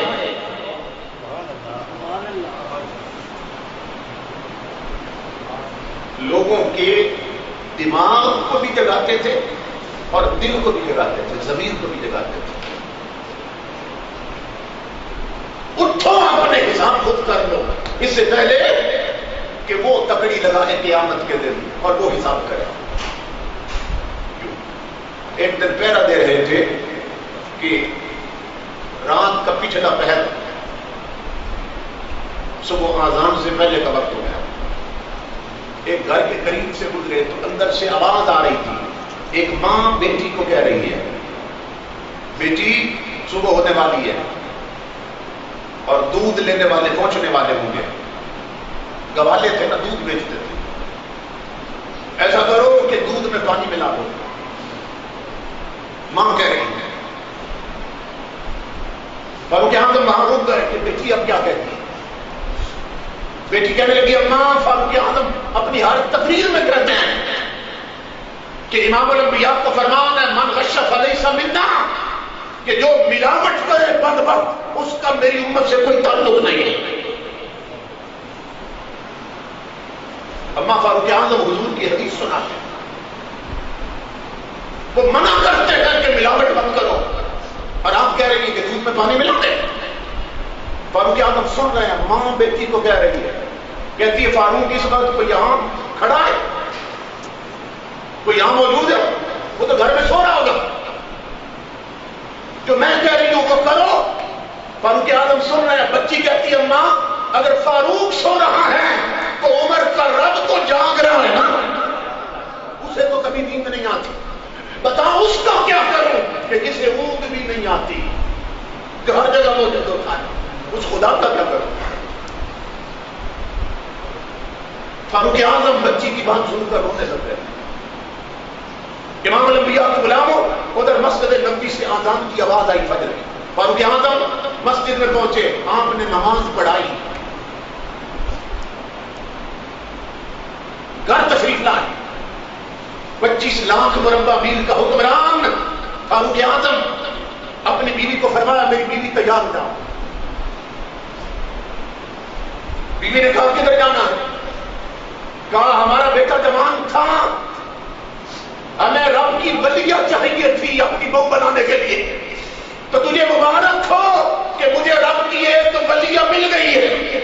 لوگوں کے دماغ کو بھی جگاتے تھے اور دل کو بھی جگاتے تھے، ضمیر کو بھی جگاتے تھے. اٹھو اپنے حساب خود کر لو اس سے پہلے کہ وہ تکڑی لگائے قیامت کے دن اور وہ حساب کرے. ایک دن پہرا دے رہے تھے کہ رات کا پچھلا پہر صبح اذان سے پہلے کا وقت ہو گیا. ایک گھر کے قریب سے گزرے تو اندر سے آواز آ رہی تھی. ایک ماں بیٹی کو کہہ رہی ہے بیٹی صبح ہونے والی ہے اور دودھ لینے والے پہنچنے والے ہوں گے. گوالے تھے نا، دودھ بیچتے تھے. ایسا کرو کہ دودھ میں پانی ملا دو. ماں کہہ رہی ہے. فاروق اعظم وہاں رک گئے کہ بیٹی اب کیا کہتی ہے. بیٹی کہنے لگی اماں فاروق اعظم اپنی ہر تقریر میں کہتے ہیں کہ امام الانبیاء کا فرمان ہے من غش فلیس منا، کہ جو ملاوٹ کرے بدبخت اس کا میری امت سے کوئی تعلق نہیں ہے. اما فاروق اعظم حضور کی حدیث سناتے ہیں، وہ منع کرتے ہیں کہ ملاوٹ بند کرو اور آپ کہہ رہی ہیں کہ دودھ میں پانی ملا دے. فاروق اعظم سن رہے ہیں، ماں بیٹی کو کہہ رہی ہے، کہتی ہے فاروق اس وقت کوئی یہاں کھڑا ہے، کوئی یہاں موجود ہے؟ وہ تو گھر میں سو رہا ہوگا. جو میں کہہ رہی ہوں وہ کرو. فاروق اعظم سن رہے ہیں. بچی کہتی ہے ماں اگر فاروق سو رہا ہے تو عمر کا رب تو جاگ رہا ہے نا، اسے تو کبھی نیند نہیں آتی. بتاؤ اس کا کیا کروں کہ جسے اونگ بھی نہیں آتی، جو ہر جگہ موجود ہوتا ہے، اس خدا کا کیا کروں. فاروق اعظم بچی کی بات سن کر رونے لگے. امام الانبیاء کے غلاموں ادھر مسجد نبوی سے آذان کی آواز آئی فجر کی. فاروق اعظم مسجد میں پہنچے، آپ نے نماز پڑھائی، گھر تشریف لائے. 25 لاکھ مربع میل کا حکمران فاروق اعظم اپنی بیوی کو فرمایا میری بیوی تیار ہو جاؤ. بیوی نے کہا کدھر جانا ہے؟ کہا ہمارا بیٹا جوان تھا، ہمیں رب کی ولیہ چاہیے تھی اپنی بہو بنانے کے لیے، تو تجھے مبارک ہو کہ مجھے رب کی ایک ولیہ مل گئی ہے،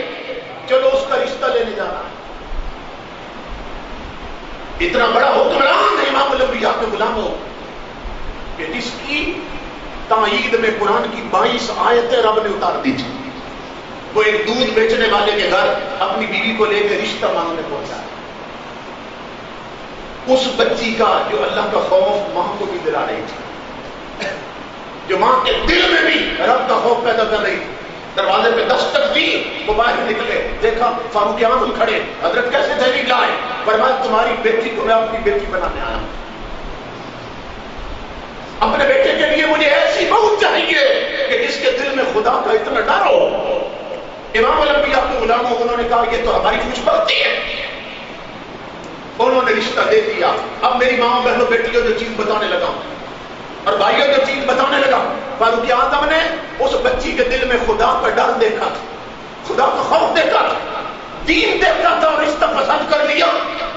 چلو اس کا رشتہ لینے جانا ہے. اتنا بڑا حکمران ہے امام الانبیاء کے غلاموں کہ جس کی تائید میں قرآن کی 22 آیتیں رب نے اتار دی تھی. وہ ایک دودھ بیچنے والے کے گھر اپنی بیوی کو لے کے رشتہ مانگنے پہنچا. اس بچی کا جو اللہ کا خوف ماں کو بھی دلا رہی تھی، جو ماں کے دل میں بھی رب کا خوف پیدا کر رہی تھی. دروازے پہ دستک دی، وہ باہر نکلے، دیکھا فاروق اعظم کھڑے. حضرت کیسے تحریر لائے؟ فرمایا تمہاری بیٹی کو میں اپنی بیٹی بنانے آیا ہوں. اپنے بیٹے کے لیے مجھے ایسی بہو چاہیے کہ جس کے دل میں خدا کا اتنا ڈر ہو. امام الانبیاء کے غلاموں انہوں نے کہا یہ تو ہماری خوش بختی ہے. انہوں نے رشتہ دے دیا. اب میری ماں بہنوں بیٹیوں جو چیز بتانے لگا اور بھائیوں جو چیز بتانے لگا، فاروق اعظم نے اس بچی کے دل میں خدا کا ڈر دیکھا، خدا کا خوف دیکھا، دین دیکھا تھا اور رشتہ پسند کر لیا.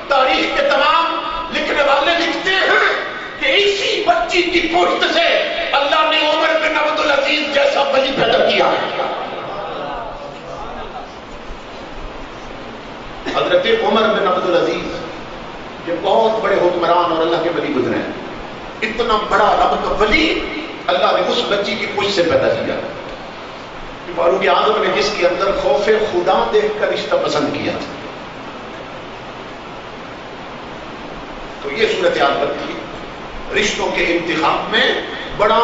تاریخ کے تمام لکھنے والے لکھتے ہیں کہ اسی بچی کی پشت سے اللہ نے عمر بن عبد العزیز جیسا ولی پیدا کیا. حضرت عمر بن عبد العزیز یہ بہت بڑے حکمران اور اللہ کے ولی گزرے ہیں. اتنا بڑا رب کا ولی اللہ نے اس بچی کی پشت سے پیدا کیا. فاروق اعظم نے جس کے اندر خوف خدا دیکھ کر رشتہ پسند کیا تھا. تو یہ صورتحال بنتی ہے. رشتوں کے انتخاب میں بڑا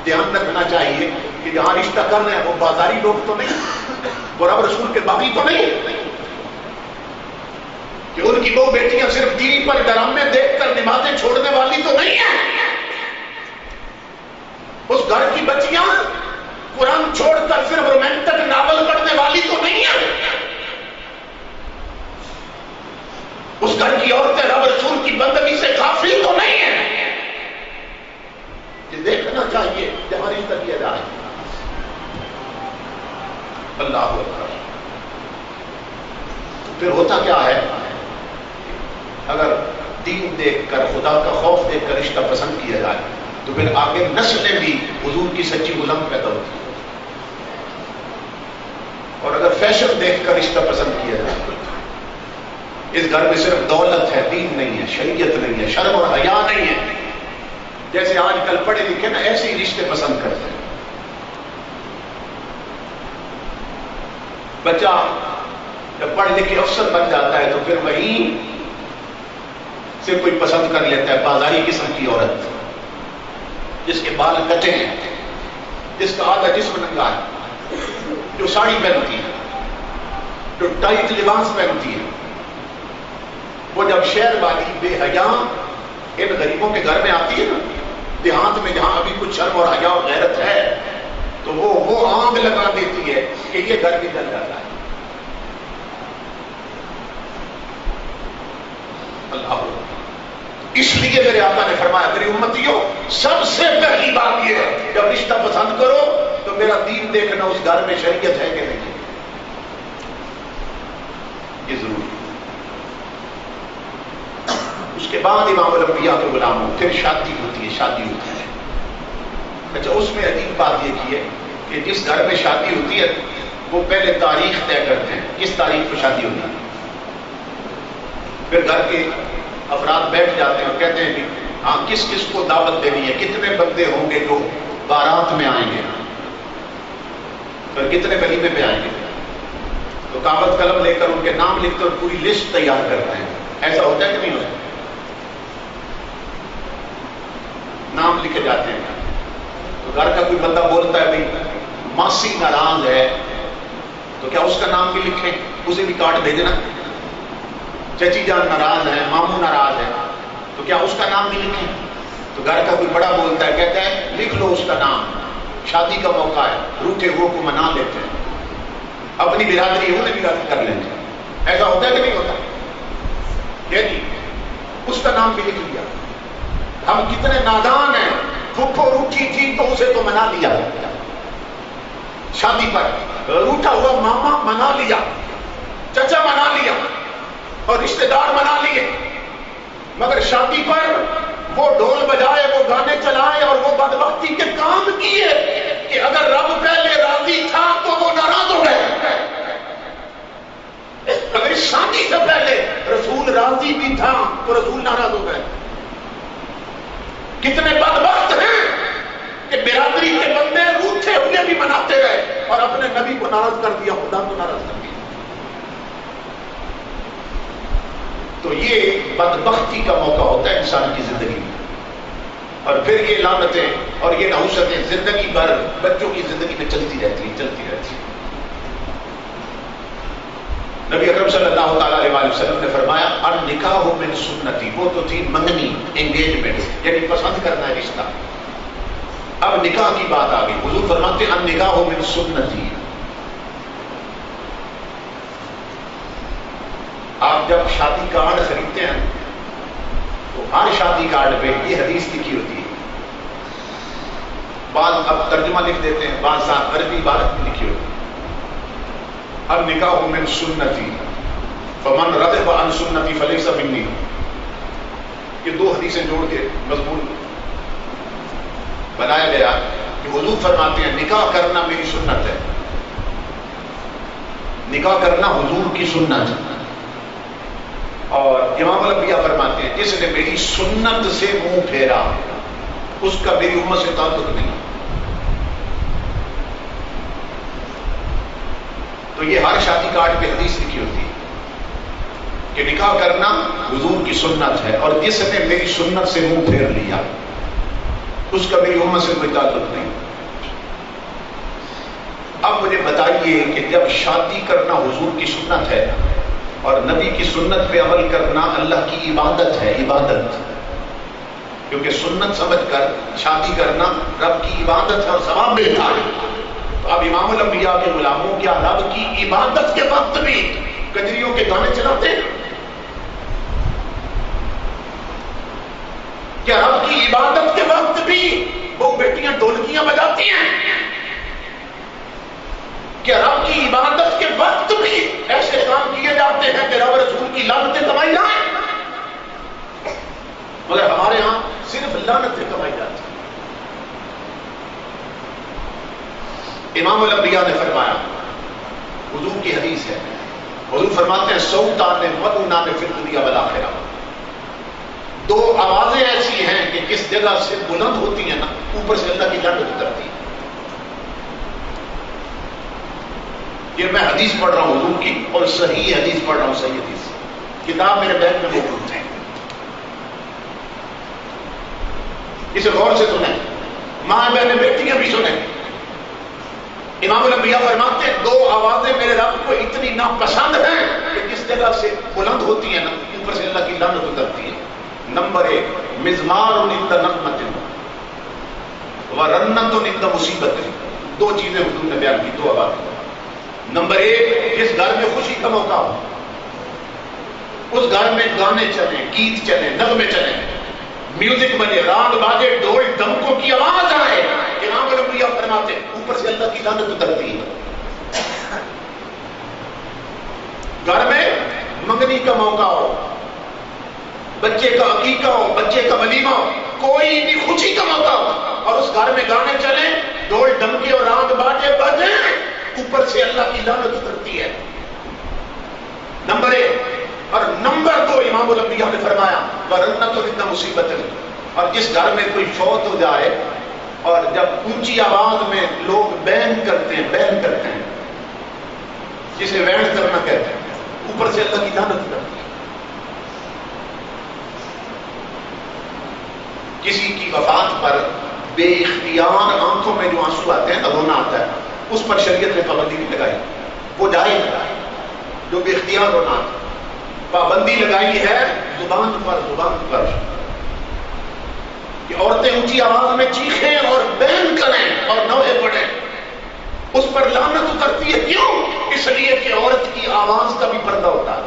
دھیان رکھنا چاہیے کہ جہاں رشتہ کر رہے ہیں وہ بازاری لوگ تو نہیں، وہ رب رسول کے باقی تو نہیں کہ ان کی دو بیٹیاں صرف ٹی وی پر ڈرامے دیکھ کر نمازیں چھوڑنے والی تو نہیں ہیں. اس گھر کی بچیاں قرآن چھوڑ کر صرف رومانٹک ناول پڑھنے والی تو نہیں ہیں. اس گھر کی عورتیں رب رسول کی بندگی سے غافل تو نہیں ہیں. یہ دیکھنا چاہیے جہاں رشتہ کیا جائے. اللہ اکبر. پھر ہوتا کیا ہے، اگر دین دیکھ کر، خدا کا خوف دیکھ کر رشتہ پسند کیا جائے تو پھر آگے نسلیں بھی حضور کی سچی غلام پیدا ہوتی. اور اگر فیشن دیکھ کر رشتہ پسند کیا جائے، اس گھر میں صرف دولت ہے، دین نہیں ہے، شریعت نہیں ہے، شرم اور حیا نہیں ہے، جیسے آج کل پڑھے لکھے نا ایسے ہی رشتے پسند کرتے ہیں. بچہ جب پڑھ لکھ کے افسر بن جاتا ہے تو پھر وہیں سے کوئی پسند کر لیتا ہے بازاری قسم کی عورت، جس کے بال کٹے ہیں، جس کا آدھا جسم ننگا ہے، جو ساڑی پہنتی ہے، جو ٹائٹ لباس پہنتی ہے. وہ جب شہر والی بے حیا ان غریبوں کے گھر میں آتی ہے نا، دیہات میں جہاں ابھی کچھ شرم اور حیا اور غیرت ہے، تو وہ آگ لگا دیتی ہے کہ یہ گھر بھی جل جاتا ہے. اللہ، اس لیے میرے آقا نے فرمایا میری امتیوں سب سے پہلی بات یہ ہے جب رشتہ پسند کرو تو میرا دین دیکھنا اس گھر میں شریعت ہے کہ نہیں، یہ ضروری. اس کے بعد امام الانبیاء کے غلاموں پھر شادی ہوتی ہے. اچھا، اس میں عجیب بات یہ کی ہے کہ جس گھر میں شادی ہوتی ہے وہ پہلے تاریخ طے کرتے ہیں کس تاریخ کو شادی ہوتی ہے. پھر گھر کے افراد بیٹھ جاتے ہیں اور کہتے ہیں کہ ہاں کس کس کو دعوت دینی ہے، کتنے بندے ہوں گے جو بارات میں آئیں گے، پھر کتنے ولیمے پہ آئیں گے. تو کاغذ قلم لے کر ان کے نام لکھ کر پوری لسٹ تیار کرتے ہیں. ایسا ہوتا ہے کہ نہیں ہوتا؟ نام لکھے جاتے ہیں. تو گھر کا کوئی بندہ بولتا ہے بھائی ماسی ناراض ہے تو کیا اس کا نام بھی لکھیں، اسے بھی کارڈ بھیجنا. چچی جان ناراض ہے، ماموں ناراض ہے تو کیا اس کا نام بھی لکھیں. تو گھر کا کوئی بڑا بولتا ہے، کہتا ہے لکھ لو اس کا نام، شادی کا موقع ہے، روٹے ہوئے کو منا لیتے ہیں، اپنی برادری انہیں بھی رد کر لیں گے. ایسا ہوتا ہے کہ نہیں ہوتا؟ یعنی اس کا نام بھی لکھ لیا. ہم کتنے نادان ہیں، پھپھو روٹھی تھی تو اسے تو منا لیا، شادی پر روٹا ہوا ماما منا لیا، چچا منا لیا اور رشتہ دار منا لیے، مگر شادی پر وہ ڈھول بجائے، وہ گانے چلائے اور وہ بدبختی کے کام کیے کہ اگر رب پہلے راضی تھا تو وہ ناراض ہو گئے. اگر شادی سے پہلے رسول راضی بھی تھا تو رسول ناراض ہو گئے. کتنے بدبخت ہیں کہ برادری کے بندے روٹھے ہوئے بھی مناتے رہے اور اپنے نبی کو ناراض کر دیا، خدا کو ناراض کر دیا. تو یہ بدبختی کا موقع ہوتا ہے انسان کی زندگی میں، اور پھر یہ لعنتیں اور یہ نحوستیں زندگی بھر بچوں کی زندگی میں چلتی رہتی ہیں. نبی اکرم صلی اللہ تعالیٰ علیہ وسلم نے فرمایا النکاح من سنتی. وہ تو تھی منگنی، انگیجمنٹ، یعنی پسند کرنا ہے رشتہ. اب نکاح کی بات آ گئی. حضور فرماتے ہیں النکاح من سنتی. آپ جب شادی کارڈ خریدتے ہیں تو ہر شادی کارڈ پہ یہ حدیث لکھی ہوتی ہے. بعض اب ترجمہ لکھ دیتے ہیں، بعض عربی عبارت میں لکھی ہوتی ہے النکاح من سنتی فمن رغب عن سنتی فلیس منی. یہ دو حدیثیں جوڑ کے مضمون بنایا گیا کہ حضور فرماتے ہیں نکاح کرنا میری سنت ہے. نکاح کرنا حضور کی سنت ہے. اور امام الانبیاء فرماتے ہیں جس نے میری سنت سے منہ پھیرا اس کا میری امت سے تعلق نہیں. تو یہ ہر شادی کارڈ پہ حدیث لکھی ہوتی ہے کہ نکاح کرنا حضور کی سنت ہے، اور جس نے میری سنت سے منہ پھیر لیا اس کا میری امت سے کوئی تعلق نہیں. اب مجھے بتائیے کہ جب شادی کرنا حضور کی سنت ہے اور نبی کی سنت پہ عمل کرنا اللہ کی عبادت ہے، عبادت، کیونکہ سنت سمجھ کر شادی کرنا رب کی عبادت ہے اور ثواب ملتا ہے. تو اب امام الانبیاء کے غلاموں کیا رب کی عبادت کے وقت بھی کجریوں کے گانے چلاتے ہیں؟ کیا رب کی عبادت کے وقت بھی وہ بیٹیاں ڈولکیاں بجاتی ہیں؟ کیا رب کی عبادت کے وقت بھی ایسے کام کیے جاتے ہیں کہ رب رسول کی لعنتیں تمہیں جائیں؟ امام الانبیاء نے فرمایا، حضور کی حدیث ہے، حضور فرماتے ہیں صوتان ملعونان فی الدنیا والآخرہ، دو آوازیں ایسی ہیں کہ جس جگہ سے بلند ہوتی ہیں نا اوپر سے اللہ کی لعنت اترتی ہے. یہ میں حدیث پڑھ رہا ہوں حضور کی، اور صحیح حدیث پڑھ رہا ہوں، صحیح حدیث، کتاب میرے بیگ میں موجود ہے. اسے غور سے سنیں، ماں بہنیں بیٹیاں بھی سنیں. امام الانبیاء فرماتے ہیں دو آوازیں میرے رب کو اتنی ناپسند ہیں کہ جس جگہ سے بلند ہوتی ہیں نا اوپر سے اللہ کی لعنت اترتی ہے. نمبر 1 مزمار عند نغمۃ ورنۃ عند مصیبت، دو چیزیں حضور نے بیان کی، دو آوازیں. نمبر 1 جس گھر میں خوشی کا موقع ہو اس گھر میں گانے چلیں، گیت چلیں، نغمے چلیں، میوزک بنے، راگ باجے، ڈھول ڈمکوں کی آواز آئے. امام الانبیاء فرماتے ہیں اوپر سے اللہ کی لعنت اترتی ہے. گھر میں منگنی کا موقع ہو، بچے کا عقیقہ ہو، بچے کا ولیمہ ہو، کوئی بھی خوشی کا موقع ہو اور اس گھر میں گانے چلیں، ڈھول ڈمکے اور راگ باجے بجیں، اوپر سے اللہ کی لعنت اترتی ہے. نمبر 1. اور نمبر 2 امام الانبیاء نے فرمایا ورنۃ عند مصیبت، اور جس گھر میں کوئی فوت ہو جائے اور جب اونچی آواز میں لوگ بین کرتے ہیں جسے وین کرنا کہتے ہیں، اوپر سے اللہ کی لعنت اترتی ہے. کسی کی وفات پر بے اختیار آنکھوں میں جو آنسو آتے ہیں، رونا آتا ہے، اس پر شریعت نے پابندی نہیں لگائی، وہ جائز ہے. جو بے اختیار رونا آتا ہے پابندی لگائی ہے زبان پر کہ عورتیں اونچی آواز میں چیخیں اور بین کریں اور نوحے پڑھیں، اس پر لعنت اترتی ہے. کیوں؟ اس لیے کہ عورت کی آواز کا بھی پردہ ہوتا ہے.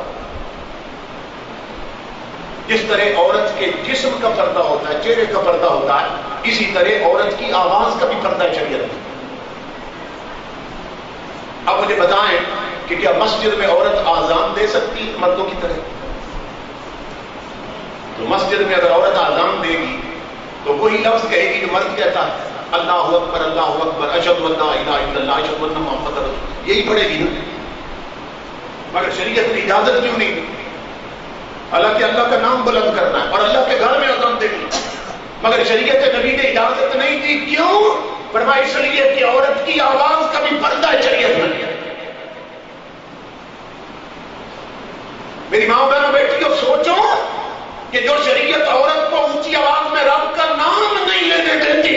جس طرح عورت کے جسم کا پردہ ہوتا ہے، چہرے کا پردہ ہوتا ہے، اسی طرح عورت کی آواز کا بھی پردہ ہے شریعت میں. اب مجھے بتائیں کہ کیا مسجد میں عورت آذان دے سکتی ہے مردوں کی طرح؟ تو مسجد میں اگر عورت آذان دے گی تو وہی لفظ کہے گی جو مرد کہتا ہے، اللہ اکبر اللہ اکبر اشہد ان لا الہ الا اللہ اشہد ان محمد رسول اللہ، یہی پڑھے گی نا. مگر شریعت نے اجازت کیوں نہیں دی؟ حالانکہ اللہ کا نام بلند کرنا ہے اور اللہ کے گھر میں اذان دینی، مگر شریعت نبی نے اجازت نہیں دی. کیوں؟ فرمایا اس لیے کہ عورت کی آواز کا بھی پردہ ہے شریعت میں. میری ماں بہنوں بیٹیوں سوچو کہ جو شریعت عورت کو اونچی آواز میں رب کا نام نہیں لینے دیتی،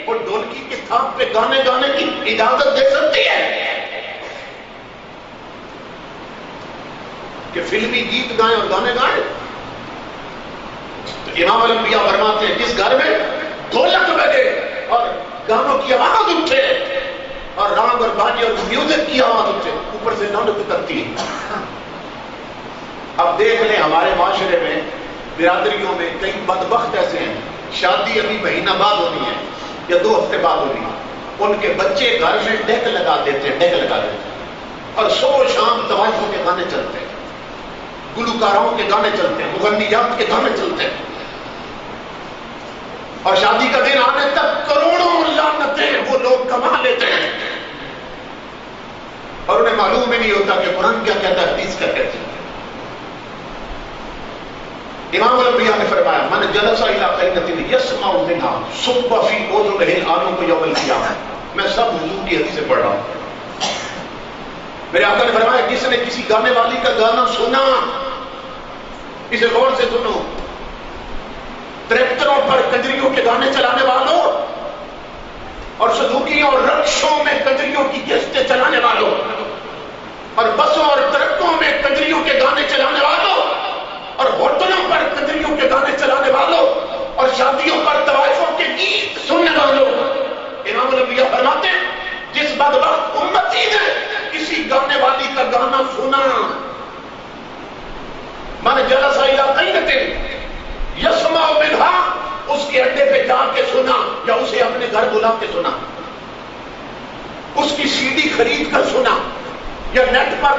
وہ ڈھولکی کی تھاپ پہ گانے کی اجازت دے سکتی ہے کہ فلمی گیت گائیں اور گانے گائیں؟ تو امام الانبیاء فرماتے ہیں جس گھر میں ڈھولک بجے اور گانوں کی آواز اٹھے اور راگ اور باجے اور میوزک کی آواز اٹھے، اوپر سے لعنت اترتی ہے. اب دیکھ لیں ہمارے معاشرے میں، برادریوں میں کئی بدبخت ایسے ہیں، شادی ابھی مہینہ بعد ہونی ہے یا 2 ہفتے بعد ہونی ہے، ان کے بچے گھر میں ڈیک لگا دیتے ہیں اور صبح و شام طوائفوں کے گانے چلتے ہیں، گلوکاروں کے گانے چلتے ہیں، مغنیات کے گانے چلتے ہیں، اور شادی کا دن آنے تک کروڑوں لعنتیں وہ لوگ کما لیتے ہیں اور انہیں معلوم ہی نہیں ہوتا کہ قرآن کیا کہتا ہے، حدیث کیا کہتی ہے. امام الانبیاء نے فرمایا من جلس الی قینۃ یسمع منها صب فی اذنہ الآن یوم القیامہ. میں سب حضور کی حدیث سے پڑھ رہا ہوں. میرے آقا نے فرمایا جس نے کسی گانے والی کا گانا سنا، اسے غور سے سنو، ٹریکٹروں پر کجریوں کے گانے چلانے والوں اور سزوکیوں اور رکشوں میں کجریوں کی کشتیں چلانے والوں اور بسوں اور ٹرکوں میں کجریوں کے گانے چلانے والوں اور ہوٹلوں پر کجریوں کے گانے چلانے والوں اور شادیوں پر طوائفوں کے گیت سننے والوں، امام الانبیاء فرماتے ہیں جس بدبخت امتی نے کسی گانے والی کا گانا سنا، من جلس الی قینۃ یسمع منها، اس کے اڈے پہ جا کے سنا یا اسے اپنے گھر بلا کے سنا، اس کی سی ڈی خرید کر سنا یا نیٹ پر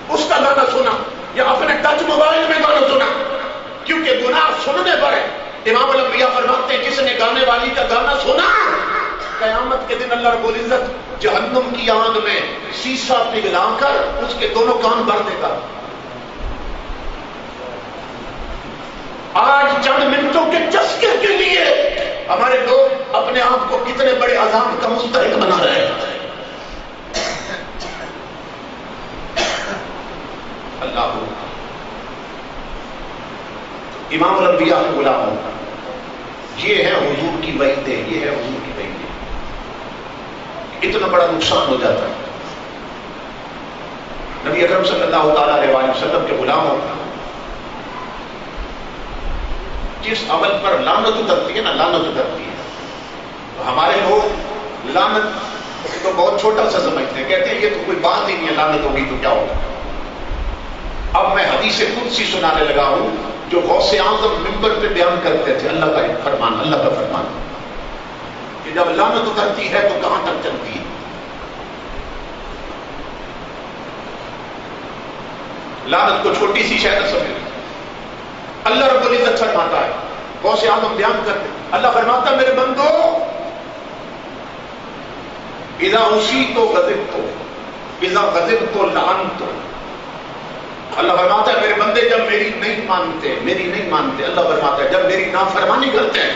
اس کا گانا سنا یا اپنے ٹچ موبائل میں گانا سنا، کیونکہ گناہ سننے پر ہے. امام الانبیاء فرماتے ہیں جس نے گانے والی کا گانا سنا قیامت کے دن اللہ رب العزت جہنم کی آگ میں سیسا پگھلا کر اس کے دونوں کان بھر دے گا. آج چند منٹوں کے چسکے کے لیے ہمارے لوگ اپنے آپ کو کتنے بڑے عذاب کا مستحق بنا رہے ہیں. اللہ امام الانبیاء کے غلاموں یہ ہے حضور کی وعیدیں، یہ ہے حضور کی وعیدیں. اتنا بڑا نقصان ہو جاتا ہے. نبی اکرم صلی اللہ تعالی علیہ وآلہ وسلم کے غلاموں جس عمل پر لعنت اترتی ہے نا، لعنت اترتی ہے. تو ہمارے لوگ لعنت تو بہت چھوٹا سا سمجھتے ہیں، کہتے ہیں یہ تو کوئی بات ہی نہیں ہے، لعنت ہوگی تو کیا ہوگا. اب میں حدیث قدسی سنانے لگا ہوں جو غوث اعظم منبر پہ بیان کرتے تھے. اللہ کا ایک فرمان، اللہ کا فرمان کہ جب لعنت اترتی ہے تو کہاں تک چلتی ہے. لعنت کو چھوٹی سی شے نہ سمجھو. اللہ رب العزت فرماتا ہے، غوث اعظم بیان کرتے، اللہ فرماتا ہے میرے بندو اذا اصیت غضبت اذا غضبت لعنت. اللہ فرماتا ہے میرے بندے جب میری نہیں مانتے اللہ فرماتا ہے جب میری نافرمانی کرتے ہیں،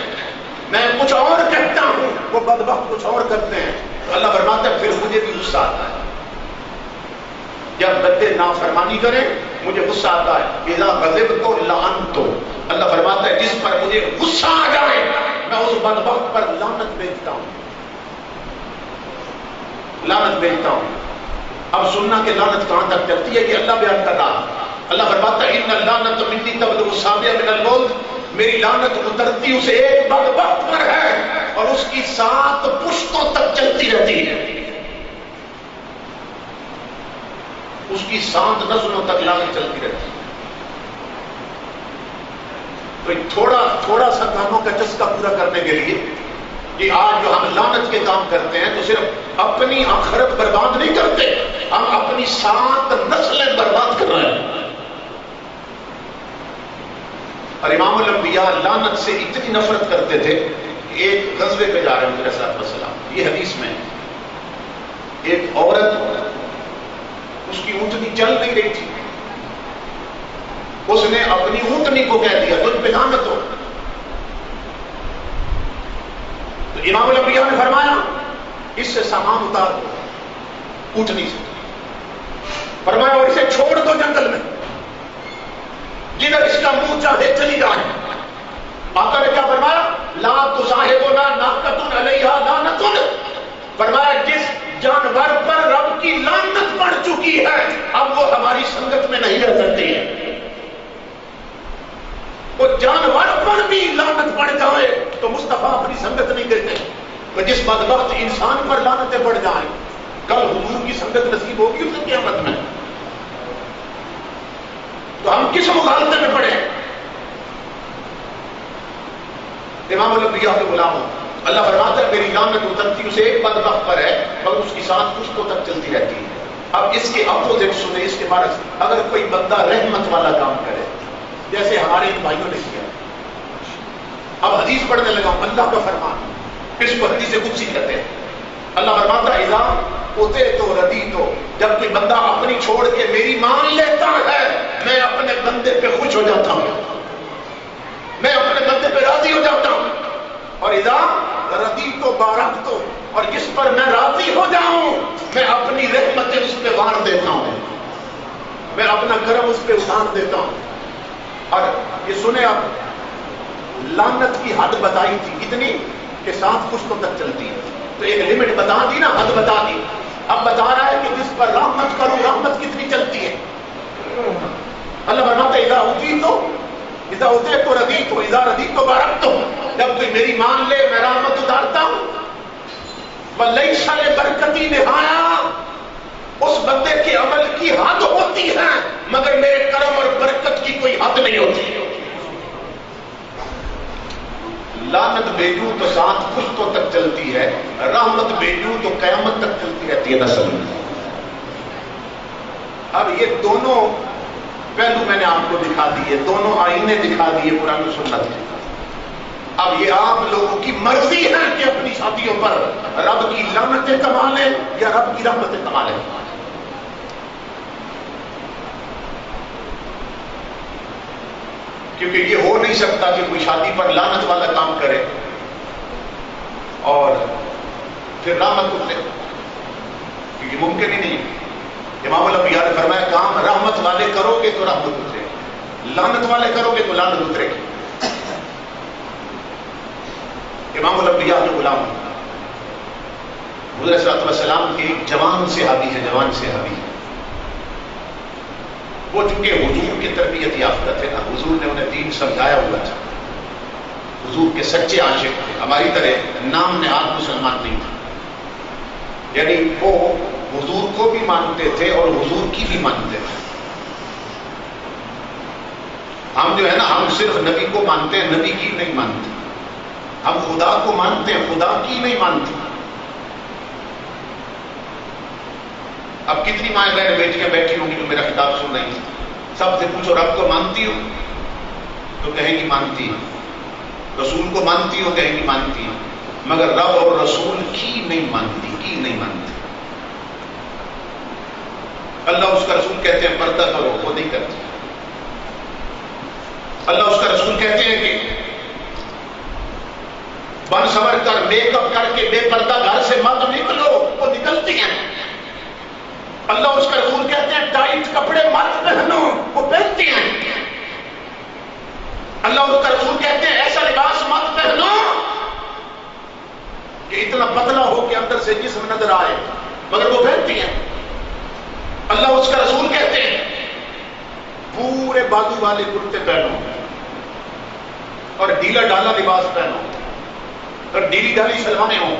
میں کچھ اور کہتا ہوں وہ بدبخت کچھ اور کرتے ہیں، تو اللہ فرماتا ہے پھر مجھے بھی غصہ آتا ہے. جب بندے نافرمانی کریں مجھے غصہ آتا ہے. اذا غضبت لعنت، اللہ فرماتا ہے جس پر مجھے غصہ آ جائے میں اس بدبخت پر لعنت بھیجتا ہوں، لعنت بھیجتا ہوں. اب سننا کہ لعنت کہاں تک چلتی ہے یہ اللہ بیان کر رہا. اللہ فرماتا ہے ان اللعنت منی تبلغ السابع من الموت، میری لعنت اترتی اسے ایک بدبخت پر ہے اور اس کی 7 پشتوں تک چلتی رہتی ہے. اس کی 7 نسلوں تک لعنت چلتی رہتی ہے. تو تھوڑا سا کاموں کا چسکا پورا کرنے کے لیے کہ آج جو ہم لعنت کے کام کرتے ہیں تو صرف اپنی آخرت برباد نہیں کرتے، ہم اپنی 7 نسلیں برباد کر رہے ہیں. اور امام الانبیاء لعنت سے اتنی نفرت کرتے تھے کہ ایک غزوے پہ جا رہے ہیں میرے ساتھ مسئلہ یہ حدیث میں ایک عورت اس کی اونٹنی چل نہیں رہی تھی، اس نے اپنی اونٹنی کو کہہ دیا تجھ پہ لعنت ہو. تو امام الانبیاء نے فرمایا اس سے سامان اتار دو اونٹنی سے، فرمایا اور اسے چھوڑ دو جنگل میں جدھر اس کا منہ چاہے چلی جائے. آقا نے کیا فرمایا لا تصاحبنا ناقۃ علیہا لعنۃ، فرمایا جس جانور پر رب کی لعنت پڑ چکی ہے اب وہ ہماری سنگت میں نہیں رہ سکتی ہے. وہ جانور پر بھی لعنت پڑ جائے تو مصطفیٰ اپنی سنگت نہیں کرتے. تو جس بدبخت انسان پر لعنتیں پڑ جائیں کل حضور کی سنگت نصیب ہوگی اسے قیامت میں. تو ہم کس مغالطے میں پڑے؟ امام الانبیاء کے غلاموں اللہ فرماتا ہے میری لعنت اترتی اسے ایک بدبخت پر ہے مگر اس کی 7 پشتوں تک چلتی رہتی ہے. اب اس کے اپوزٹ سنیں، اس کے بارے اگر کوئی بندہ رحمت والا کام کرے جیسے ہمارے ان بھائیوں نے کیا. اب حدیث پڑھنے لگا ہوں، اللہ کا فرمان، اس کو حدیث قدسی کہتے ہیں. اللہ فرماتا ہے اذا اوتے تو ردی تو، جب کوئی بندہ اپنی چھوڑ کے میری مان لیتا ہے میں اپنے بندے پہ خوش ہو جاتا ہوں، میں اپنے بندے پہ راضی ہو جاتا ہوں. اور اذا ردی تو بارک تو، اور جس پر میں راضی ہو جاؤں میں اپنی رحمتیں اس پہ وار دیتا ہوں، میں اپنا کرم اس پہ اتار دیتا ہوں. اور یہ سنیں اب لعنت کی حد بتائی تھی کتنی کہ 7 پشتوں تک چلتی ہے. تو ایک لمٹ بتا دی نا، حد بتا دی. اب بتا رہا ہے کہ جس پر رحمت کروں رحمت کتنی چلتی ہے. اللہ فرماتا ہے اذا اوتی تو اذا اوتے تو ردی تو اذا ردی تو بارک تو، جب کوئی میری مان لے میں رحمت اتارتا ہوں. ولیس لبرکتی نہایا، اس بندے کے عمل کی حد ہوتی ہے مگر میرے کرم اور برکت کی کوئی حد نہیں ہوتی. لعنت بھیجوں تو 7 پشتوں تک چلتی ہے، رحمت بھیجوں تو قیامت تک چلتی رہتی ہے نسل میں. اب یہ دونوں پہلو میں نے آپ کو دکھا دیے، دونوں آئینے دکھا دیے قرآن و سنت کے. اب یہ آپ لوگوں کی مرضی ہے کہ اپنی شادیوں پر رب کی لعنتیں کما لیں یا رب کی رحمتیں کما لیں. کیونکہ یہ ہو نہیں سکتا کہ کوئی شادی پر لعنت والا کام کرے اور پھر رحمت اترے، کیونکہ ممکن ہی نہیں. امام الانبیاء نے فرمایا کام رحمت والے کرو گے تو رحمت اترے گی، لعنت والے کرو گے تو لعنت اترے گی. امام الانبیاء کے غلام حضور صلی اللہ علیہ وسلم کے ایک جوان صحابی ہے، جوان صحابی ہے. وہ چونکہ حضور کی تربیت یافتہ تھے نا، حضور نے انہیں دین سمجھایا ہوا تھا، حضور کے سچے عاشق تھے. ہماری طرح نام نہاد مسلمان نہیں تھے، یعنی وہ حضور کو بھی مانتے تھے اور حضور کی بھی مانتے تھے. ہم جو ہے نا، ہم صرف نبی کو مانتے ہیں، نبی کی نہیں مانتے. ہم خدا کو مانتے ہیں، خدا کی نہیں مانتے. اب کتنی مائیں بہن بیٹیاں بیٹھی ہوں گی جو میرا خطاب سن رہی ہیں، سب سے پوچھو رب کو مانتی ہو تو کہیں گی مانتی ہوں، رسول کو مانتی ہو کہیں گی مانتی ہوں، مگر رب اور رسول کی نہیں مانتی، کی نہیں مانتی. اللہ اس کا رسول کہتے ہیں پردہ کرو، وہ نہیں کرتی. اللہ اس کا رسول کہتے ہیں کہ بن سور کر میک اپ کر کے بے پردہ گھر سے مت نکلو، وہ نکلتی ہیں. اللہ اس کا رسول کہتے ہیں ٹائٹ کپڑے مت پہنو، وہ پہنتی ہیں. اللہ اس کا رسول کہتے ہیں ایسا لباس مت پہنو کہ اتنا پتلا ہو کہ اندر سے جسم نظر آئے، مگر وہ پہنتی ہیں. اللہ اس کا رسول کہتے ہیں پورے بازو والے کرتے پہنو اور ڈھیلا ڈالا لباس پہنو اور ڈھیلی ڈالی شلواریں ہوں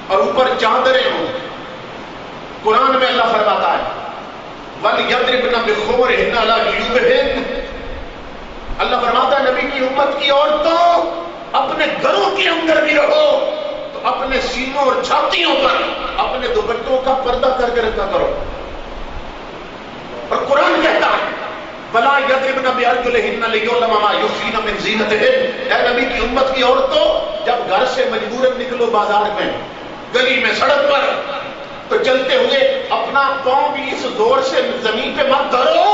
اور اوپر چادریں ہوں. قرآن میں اللہ فرماتا ہے وَلْيَضْرِبْنَ بِخُمُرِهِنَّ عَلَىٰ جُيُوبِهِنَّ. اللہ فرماتا ہے نبی کی امت کی عورتوں اپنے گھروں کے اندر بھی رہو تو اپنے سینوں اور چھاتیوں پر اپنے دوپٹوں کا پردہ کر کے رکھا کرو. اور قرآن کہتا ہے وَلَا يَضْرِبْنَ بِأَرْجُلِهِنَّ لِيُعْلَمَ مَا يُخْفِينَ مِنْ زِينَتِهِنَّ. اے نبی کی امت کی عورتوں جب گھر سے مجبوراً نکلو بازار میں، گلی میں، سڑک پر، تو چلتے ہوئے اپنا پاؤں بھی اس زور سے زمین پہ مت دھرو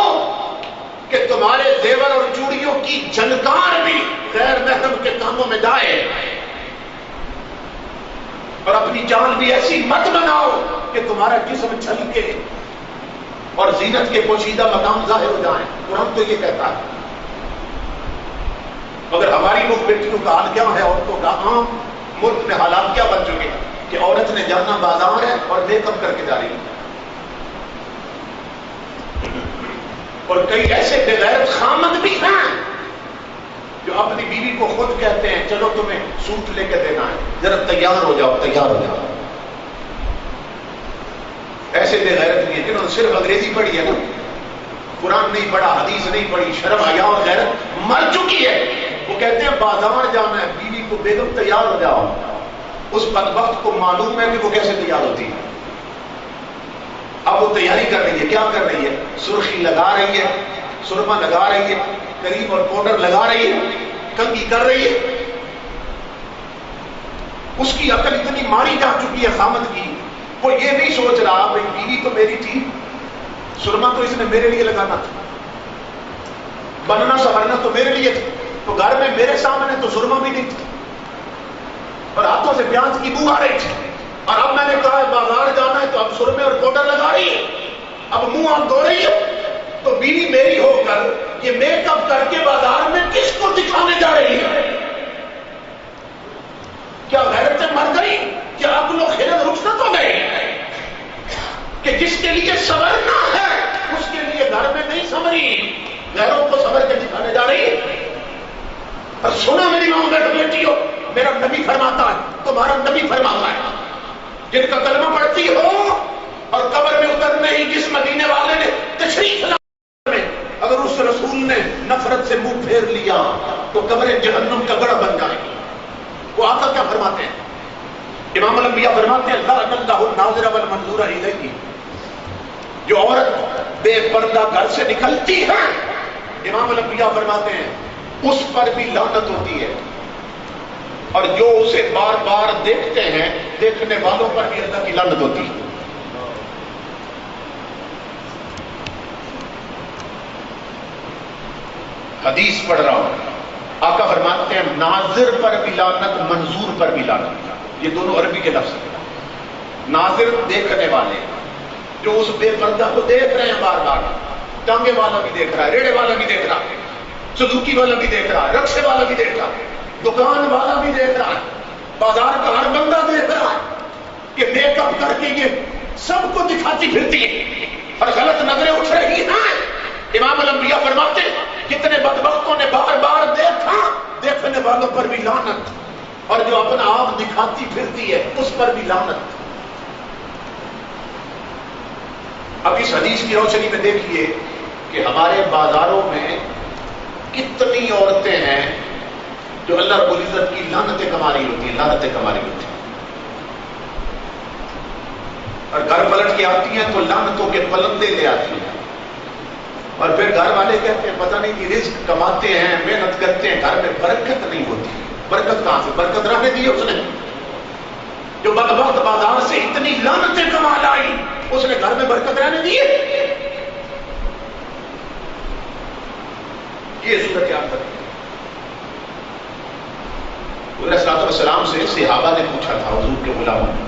کہ تمہارے زیور اور چوڑیوں کی جھنکار بھی غیر محرم کے کاموں میں جائے. اور اپنی جان بھی ایسی مت بناؤ کہ تمہارا جسم جھلکے اور زینت کے پوشیدہ مقام ظاہر ہو جائیں. قرآن تو یہ کہتا ہے. مگر ہماری ملک بیٹیوں کا حال کیا ہے، عورتوں کا عام ملک میں حالات کیا بن چکے ہیں کہ عورت نے جانا بازار ہے اور میک اپ کر کے جا رہی ہے. اور کئی ایسے بے غیرت خامد بھی ہیں جو اپنی بیوی کو خود کہتے ہیں چلو تمہیں سوٹ لے کے دینا ہے، ذرا تیار ہو جاؤ، تیار ہو جاؤ. ایسے بے غیرت بھی ہیں جنہوں نے صرف انگریزی پڑھی ہے نا، قرآن نہیں پڑھا، حدیث نہیں پڑھی، شرم حیا اور غیرت مر چکی ہے. وہ کہتے ہیں بازار جانا ہے، بیوی کو بیگم تیار ہو جاؤ. اس بدبخت کو معلوم ہے کہ وہ کیسے تیار ہوتی ہے. اب وہ تیاری کر رہی ہے، کیا کر رہی ہے؟ سرخی لگا رہی ہے، سرما لگا رہی ہے، کریم اور پاؤڈر لگا رہی ہے، کنگھی کر رہی ہے. اس کی عقل اتنی ماری جا چکی ہے خامد کی، وہ یہ نہیں سوچ رہا بھائی بیوی تو میری تھی، سرما تو اس نے میرے لیے لگانا تھا، بننا سنورنا تو میرے لیے تھا، تو گھر میں میرے سامنے تو سرما بھی نہیں تھی اور ہاتھوں سے پیاز کی بو آ رہی تھی. اور اب میں نے کہا ہے بازار جانا ہے تو اب سرمے اور پاؤڈر لگا رہی ہے، اب منہ آپ دھو رہی ہے، تو بیوی میری ہو کر یہ میک اپ کر کے بازار میں کس کو دکھانے جا رہی ہے؟ کیا غیرت سے مر گئی؟ کیا عقل و خرد رخصت ہو گئی کہ جس کے لیے سنورنا ہے اس کے لیے گھر میں نہیں سنوری، غیروں کو سنور کے دکھانے جا رہی ہے؟ اور سنا میری ماں بیٹی ہو، میرا نبی فرماتا ہے، تمہارا نبی فرماتا ہے جن کا کلمہ پڑھتی ہو اور قبر میں اترنے ہی جس مدینے والے نے تشریف لانے میں اگر اس رسول نے نفرت سے منہ پھیر لیا تو قبر جہنم کا گڑھ بن جائے گی. وہ آقا کیا فرماتے ہیں؟ امام الانبیاء فرماتے ہیں لعن اللہ الناظر والمنظور الیہ. جو عورت بے پردہ گھر سے نکلتی ہے، امام الانبیاء فرماتے ہیں اس پر بھی لعنت ہوتی ہے اور جو اسے بار بار دیکھتے ہیں دیکھنے والوں پر بھی اللہ کی لعنت ہوتی ہے. حدیث پڑھ رہا ہوں, آقا فرماتے ہیں ناظر پر بھی لعنت, منظور پر بھی لعنت. یہ دونوں عربی کے لفظ ہیں. ناظر دیکھنے والے, جو اس بے پردہ کو دیکھ رہے ہیں بار بار, ٹانگے والا بھی دیکھ رہا ہے, ریڑے والا بھی دیکھ رہا ہے, سلوکی والا بھی دیکھ رہا ہے, رکشے والا بھی دیکھ رہا ہے, دکان والا بھی دیکھ رہا ہے, بازار کا ہر بندہ دیکھ رہا ہے کہ میک اپ کر کے یہ سب کو دکھاتی پھرتی ہے اور غلط نظریں اٹھ رہی ہیں. امام الانبیاء فرماتے ہیں کتنے بدبختوں نے بار بار دیکھا, دیکھنے والوں پر بھی لعنت, اور جو اپنا آپ دکھاتی پھرتی ہے اس پر بھی لعنت. اب اس حدیث کی روشنی میں دیکھیے کہ ہمارے بازاروں میں کتنی عورتیں ہیں جو اللہ رب العزت کی لعنتیں کما رہی ہوتی ہیں, لعنتیں کما رہی ہوتی ہیں, اور گھر پلٹ کے آتی ہیں تو لعنتوں کے پلندے لے آتی ہیں, اور پھر گھر والے کہتے ہیں پتہ نہیں کہ رزق کماتے ہیں, محنت کرتے ہیں, گھر میں برکت نہیں ہوتی. برکت کہاں سے؟ برکت رہنے دی اس نے. جو بدبخت بازار سے اتنی لعنتیں کما لائی اس نے گھر میں برکت رہنے دی ہے. یہ صورت یاد کریں. حضور صلی اللہ علیہ وسلم سے صحابہ نے پوچھا تھا حضور کے غلاموں نے,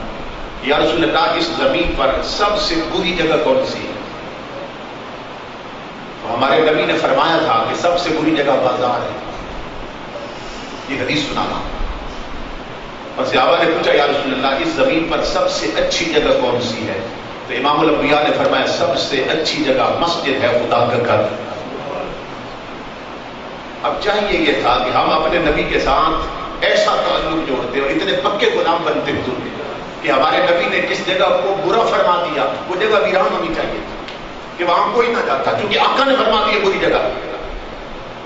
یا رسول اللہ اس زمین پر سب سے بری جگہ کون سی ہے؟ تو ہمارے نبی نے فرمایا تھا کہ سب سے بری جگہ بازار ہے. یہ حدیث سنانا. اور صحابہ نے پوچھا یا رسول اللہ اس زمین پر سب سے اچھی جگہ کون سی ہے؟ تو امام الانبیاء نے فرمایا سب سے اچھی جگہ مسجد ہے, خدا کا گھر. اب چاہیے یہ تھا کہ ہم اپنے نبی کے ساتھ ایسا تعلق جوڑتے اور اتنے پکے غلام بنتے ہوتے کہ ہمارے نبی نے کس جگہ کو برا فرما دیا وہ جگہ ویران ہونی چاہیے کہ وہاں کوئی نہ جاتا, کیونکہ آقا نے فرما دی بری جگہ.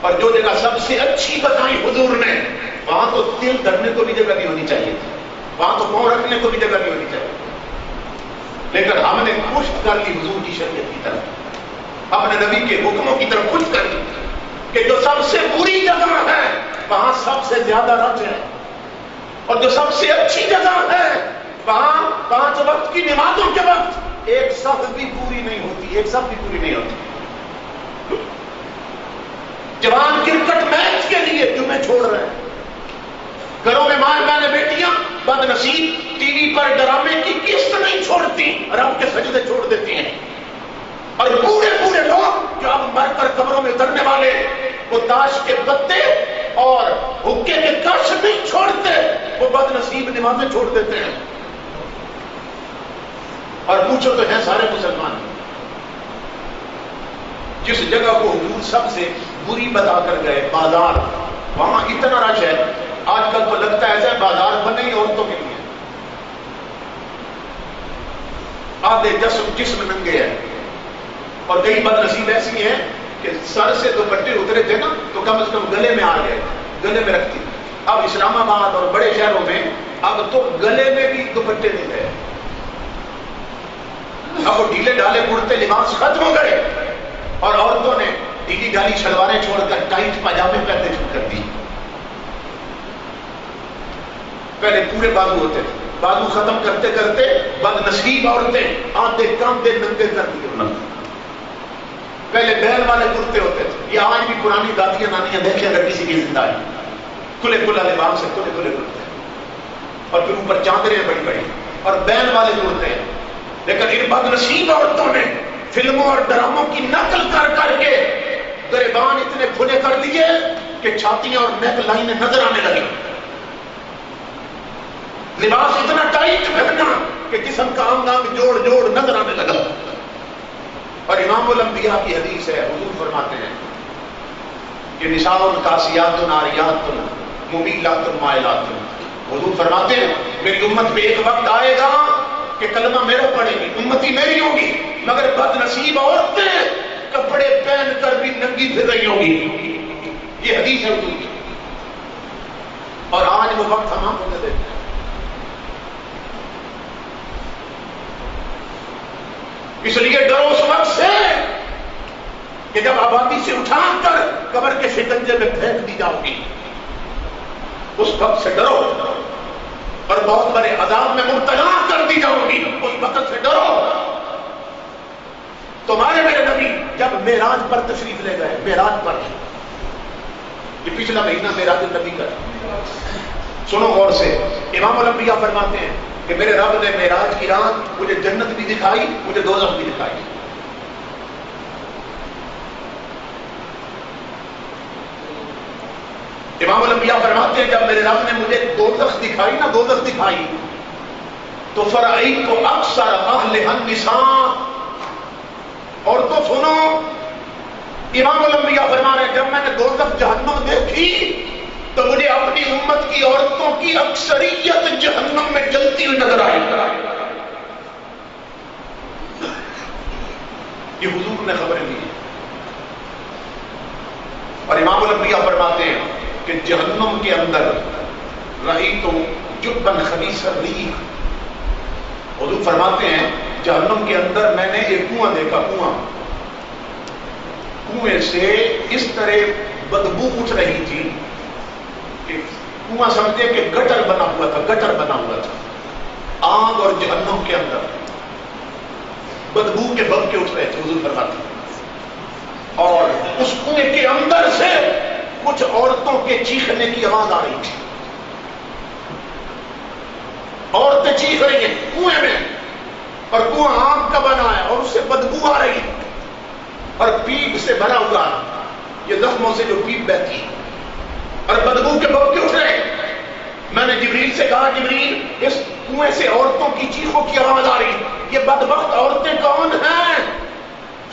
اور جو جگہ سب سے اچھی بتائی حضور نے وہاں تو دل دھرنے کو بھی جگہ نہیں ہونی چاہیے, وہاں تو پاؤں رکھنے کو بھی جگہ نہیں ہونی چاہیے. لیکن ہم نے پشت کر لی حضور کی شریعت کی طرف, اپنے نبی کے حکموں کی طرف پشت کر لی کہ جو سب سے بری جگہ ہے وہاں سب سے زیادہ رج ہے, اور جو سب سے اچھی جگہ ہے وہاں 5 وقت کی نمازوں کے وقت ایک صف بھی پوری نہیں ہوتی, ایک صف بھی پوری نہیں ہوتی. جوان کرکٹ میچ کے لیے جمعے چھوڑ رہے ہیں, گھروں میں ماں بہنیں بیٹیاں بد نصیب ٹی وی پر ڈرامے کی قسط نہیں چھوڑتی, رب کے سجدے چھوڑ دیتی ہیں. اور پورے پورے لوگ جو اب مر کر قبروں میں اترنے والے وہ تاش کے پتے اور حکے کے کش نہیں چھوڑتے, وہ بد نصیب نمازیں چھوڑ دیتے ہیں. اور پوچھو تو ہیں سارے مسلمان. جس جگہ کو حضور سب سے بری بتا کر گئے بازار, وہاں اتنا رش ہے آج کل تو لگتا ہے ایسا بازار بنے ہی عورتوں کے لیے. آدھے جسم ننگے ہیں, اور کئی بد نصیب ایسی ہیں کہ سر سے دوپٹے اترے تھے نا تو کم از کم گلے میں آ گئے, گلے میں رکھتی. اب اسلام آباد اور بڑے شہروں میں اب تو گلے میں بھی دوپٹے نہیں گئے, اب وہ ڈھیلے ڈھالے کرتے لباس ختم ہو گئے, اور عورتوں نے ڈھیلی ڈھالی شلواریں چھوڑ کر ٹائٹ پاجامے پہننے شروع کر دی. پہلے پورے بازو ہوتے تھے, بازو ختم کرتے کرتے بد نصیب عورتیں آدھے کاندھے ننگے کر دیے انہوں نے. پہلے بہن والے کرتے ہوتے تھے, یہ آج بھی پرانی دادیاں نانیاں دیکھیں اگر کسی کی زندہ ہے, کھلے کھلا لباس سے کھلے کھلے کرتے ہیں, اور پھر اوپر چادریں بڑی بڑی, اور بہن والے کرتے ہیں. لیکن ان بد نصیب عورتوں نے فلموں اور ڈراموں کی نقل کر کر کے گریبان اتنے کھلے کر دیے کہ چھاتیاں اور نیک لائنیں نظر آنے لگی. لباس اتنا ٹائٹ پہننا کہ جسم کا انگ انگ جوڑ جوڑ نظر آنے لگا. اور امام الانبیاء کی حدیث ہے, حضور فرماتے ہیں کہ نساء کاسیات عاریات ممیلات مائلات. حضور فرماتے ہیں میری امت میں ایک وقت آئے گا کہ کلمہ میرا پڑھے گی, امتی میری ہوگی, مگر بد نصیب عورتیں کپڑے پہن کر بھی ننگی پھر رہی ہوگی. یہ حدیث ہے حضور کی. اور آج وہ وقت ہم ہونے دیتے ہیں. اس لیے ڈرو اس وقت سے کہ جب آبادی سے اٹھا کر قبر کے شکنجے میں پھینک دی جاؤ گی, اس وقت سے ڈرو اور بہت بڑے عذاب میں مبتلا کر دی جاؤ گی، اس وقت سے ڈرو۔ تمہارے میرے نبی جب معراج پر تشریف لے گئے، معراج پر، یہ پچھلا مہینہ معراج النبی کا، سنو غور سے، امام الانبیاء فرماتے ہیں کہ میرے رب نے معراج کی رات مجھے جنت بھی دکھائی، مجھے دوزخ بھی دکھائی۔ امام الانبیاء فرماتے ہیں جب میرے رب نے مجھے دوزخ دکھائی نا، دوزخ دکھائی تو فرأیت اکثر اہل النساء، اور تو سنو امام الانبیاء فرما رہے ہیں جب میں نے دوزخ جہنم دیکھی تو مجھے اپنی امت کی عورتوں کی اکثریت جہنم میں جلتی ہوئی نظر آئی۔ یہ حضور نے خبریں دی اور امام الانبیاء فرماتے ہیں کہ جہنم کے اندر رہی تو جبن خبیث الریح، حضور فرماتے ہیں جہنم کے اندر میں نے ایک کنواں دیکھا، کنویں سے اس طرح بدبو اٹھ رہی تھی کہ کنواں سمجھے کہ گٹر بنا ہوا تھا، گٹر بنا ہوا تھا، آگ اور جہنم کے اندر بدبو کے بھبکے اٹھ رہے تھے، حضور فرماتے ہیں، اور اس کنویں کے اندر سے کچھ عورتوں کے چیخنے کی آواز آ رہی تھی، عورتیں چیخ رہی ہیں کنویں میں، اور کنواں آگ کا بنا ہے اور اس سے بدبو آ رہی ہے اور پیپ سے بھرا ہوا، یہ زخموں سے جو پیپ بہتی ہے اور بدبو کے بھبکے اٹھ رہے ہیں۔ میں نے جبریل سے کہا جبریل اس کنویں سے عورتوں کی چیخوں کی آواز آ رہی، یہ بدبخت عورتیں کون ہیں؟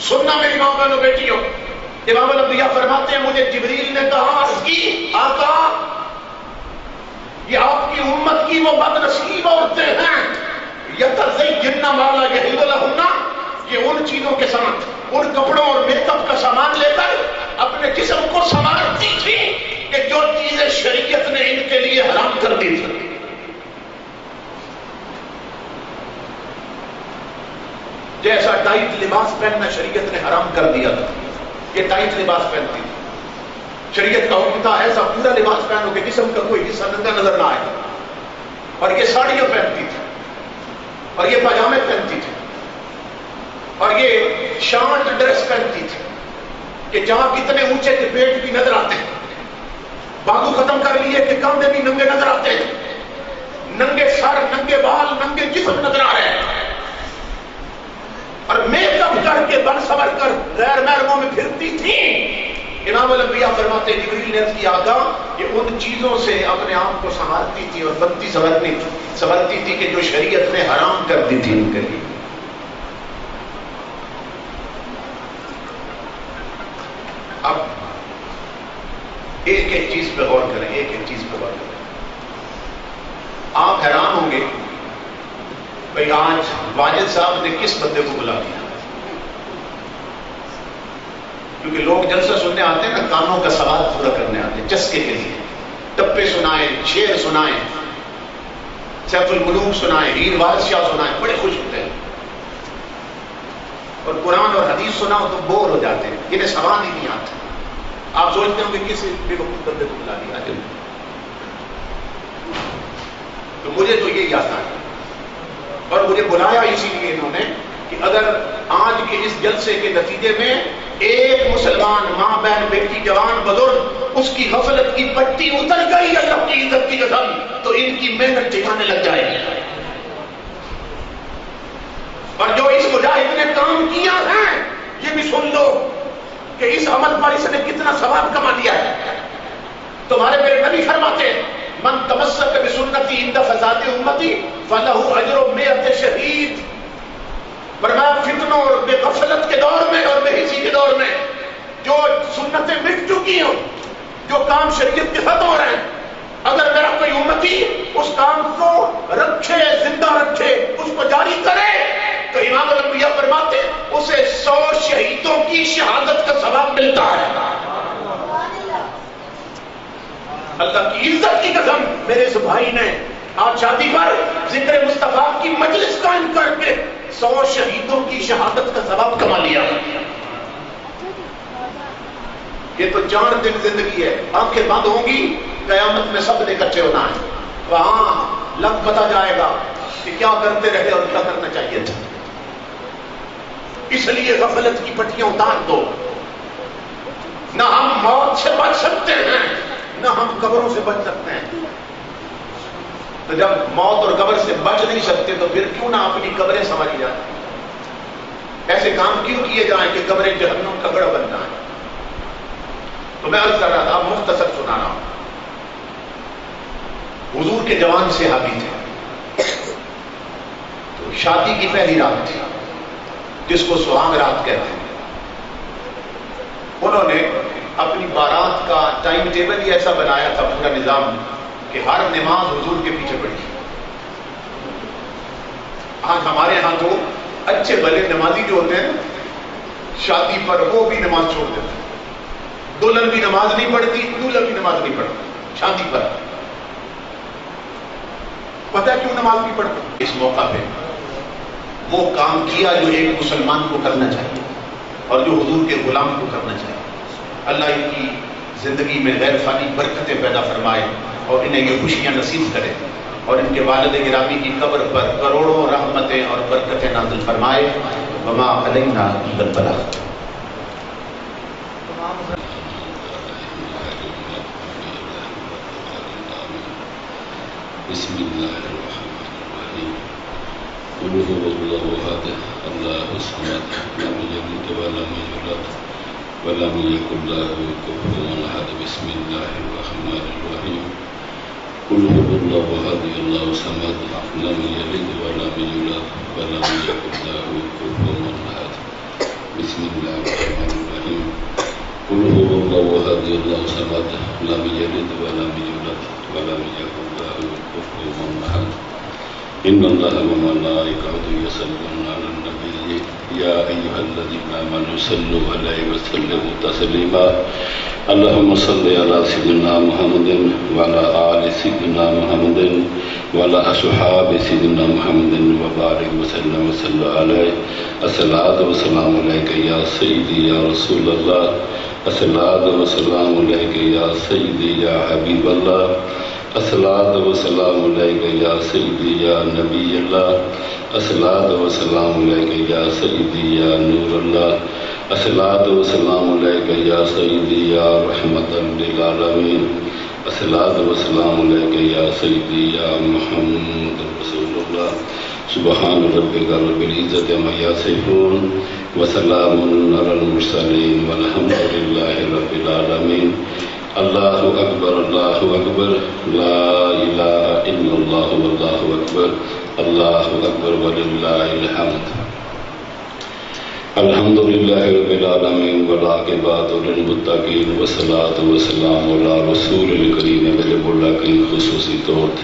سننا میری ماں بہنوں بیٹیوں، امام الانبیاء فرماتے ہیں مجھے جبریل نے کہا عرض کی آقا یہ آپ کی امت کی وہ بد نصیب عورتیں ہیں، یتزین ما لا یحل لہن، یہ ان چیزوں کے ساتھ، ان کپڑوں اور میک اپ کا سامان لے کر اپنے جسم کو سنوارتی تھی کہ جو چیزیں شریعت نے ان کے لیے حرام کر دی تھی۔ جیسا ٹائٹ لباس پہننا شریعت نے حرام کر دیا تھا، یہ ٹائٹ لباس پہنتی تھی، شریعت کا حکم تھا ایسا پورا لباس پہنو کہ جسم کا کوئی حصہ ننگا نظر نہ آئے، اور یہ ساڑیاں پہنتی تھی اور یہ پاجامے پہنتی تھی اور یہ شارٹ ڈریس پہنتی تھی کہ جہاں کتنے اونچے کے پیٹ بھی نظر آتے ہیں، بازو ختم کر لیے کہ کاندھے بھی ننگے نظر آتے ہیں، ننگے سر، ننگے بال، ننگے جسم نظر آ رہے ہیں، اور میک اپ کر کے بن سور کر غیر محرموں میں پھرتی تھی۔ امام الانبیاء فرماتے ہیں جبریل نے عرض کیا آقا یہ ان چیزوں سے اپنے آپ کو سنبھالتی تھی اور بنتی سنورتی تھی کہ جو شریعت نے حرام کر دی تھی ان کے لیے۔ اب ایک ایک چیز پہ غور کریں، ایک ایک چیز پہ غور کریں۔ آپ حیران ہوں گے بھئی آج واجد صاحب نے کس بندے کو بلا دیا، کیونکہ لوگ جلسہ سننے آتے ہیں نا، کانوں کا سوال پورا کرنے آتے ہیں چسکے کے لیے، ٹپے سنائیں، شعر سنائیں، سیف الملوک سنائیں، ہیر وارث شاہ سنائیں، بڑے خوش ہوتے ہیں، اور قرآن اور حدیث سناؤ تو بور ہو جاتے ہیں، انہیں سوال ہی نہیں آتا۔ آپ سوچتے ہوں کہ کس بے وقوف بندے کو بلا دیا، تو مجھے تو یہی آتا ہے، اور مجھے بلایا اسی لیے انہوں نے کہ اگر آج کے اس جلسے کے نتیجے میں ایک مسلمان ماں بہن بیٹی جوان بزرگ اس کی غفلت کی پٹی اتر گئی اللہ کی عزت کی قسم تو ان کی محنت ٹھکانے لگ جائے گی، اور جو اس مجاہد نے کام کیا ہے یہ بھی سن لو کہ اس عمل پر اس نے کتنا ثواب کما لیا ہے۔ تمہارے میرے نبی فرماتے ہیں من تمسک بسنتی عند فساد امتی فلہ اجر 100 شہید، فرمایا فتنوں اور بے غفلت کے دور میں اور بے حسی کے دور میں جو سنتیں مٹ چکی ہوں، جو کام شریعت کے ساتھ ہو رہے ہیں، اگر میرا کوئی امتی اس کام کو رکھے، زندہ رکھے، اس کو جاری کرے تو امام الانبیاء فرماتے اسے 100 شہیدوں کی شہادت کا ثواب ملتا ہے۔ اللہ کی عزت کی قسم میرے اس بھائی نے آج شادی پر ذکر مصطفیٰ کی مجلس قائم کر کے 100 شہیدوں کی شہادت کا ثواب کما لیا۔ یہ تو 4 دن زندگی ہے، آنکھیں بند ہوں گی قیامت میں سب نے اکٹھے ہونا ہے، وہاں لگ پتا جائے گا کہ کیا کرتے رہے اور کیا کرنا چاہیے تھا۔ اس لیے غفلت کی پٹیاں اتار دو۔ نہ ہم موت سے بچ سکتے ہیں، نہ ہم قبروں سے بچ سکتے ہیں۔ تو جب موت اور قبر سے بچ نہیں سکتے تو پھر کیوں نہ اپنی قبریں سنواری جائیں؟ ایسے کام کیوں کیے جائیں کہ قبریں جہنم کا گڑھ بن جائیں؟ تو میں عرض کر رہا تھا، مختصر سنا رہا ہوں۔ حضور کے جوان صحابی تھے، تو شادی کی پہلی رات تھی جس کو سہاگ رات کہتے ہیں۔ انہوں نے اپنی بارات کا ٹائم ٹیبل ہی ایسا بنایا تھا، پورا نظام، کہ ہر نماز حضور کے پیچھے پڑی۔ آج ہمارے ہاں تو اچھے بھلے نمازی جو ہوتے ہیں شادی پر وہ بھی نماز چھوڑ دیتے ہیں، دلہن بھی نماز نہیں پڑھتی، دولہا بھی نماز نہیں پڑھتی شادی پر۔ پتہ کیوں نماز نہیں پڑھتی؟ اس موقع پہ وہ کام کیا جو ایک مسلمان کو کرنا چاہیے اور جو حضور کے غلام کو کرنا چاہیے۔ اللہ ان کی زندگی میں غیر فانی برکتیں پیدا فرمائے اور انہیں یہ خوشیاں نصیب کرے، اور ان کے والد گرامی کی قبر پر کروڑوں رحمتیں اور برکتیں نازل فرمائے۔ وما علینا الا البلاغ۔ بسم اللہ الرحمن الرحیم۔ قل هو اللہ احد اللہ الصمد لم یلد ولم یولد ولم یکن له کفوا احد۔ بسم اللہ الرحمن الرحیم۔ قل هو اللہ احد اللہ الصمد لم یلد ولم یولد ولم یکن له کفوا احد۔ بسم اللہ الرحمن الرحیم۔ قل هو اللہ احد اللہ الصمد لم یلد ولم یولد ولم یکن له کفوا احد۔ ان اللہ وملائکته یصلون علی النبی یا ایھا الذین آمنوا صلوا علیہ وسلموا تسلیما۔ اللهم صل علی سیدنا محمد وعلی آل سیدنا محمد وعلی اصحاب سیدنا محمد وبارک وسلم وصلی علیہ۔ الصلاۃ والسلام علیک یا سیدی یا رسول اللہ، الصلاۃ والسلام علیک یا سیدی یا حبیب اللہ، الصلاۃ والسلام علیک یا سیدی یا نبی اللہ، الصلاۃ والسلام علیک یا سیدی یا نور اللہ، الصلاۃ والسلام علیک یا سیدی یا رحمت للعالمین، الصلاۃ والسلام علیک یا سیدی یا محمد رسول اللہ۔ سبحان ربک رب العزۃ عما یصفون وسلام علی المرسلین والحمد للہ رب العالمین۔ اللہ اکبر اللہ اکبر، لا الہ الا اللہ واللہ اکبر، اللہ اکبر وللہ الحمد۔ الحمد للہ رب العالمین والعاقبۃ للمتقین والصلاۃ والسلام علی رسول الکریم۔ میرے مولا کی خصوصی طور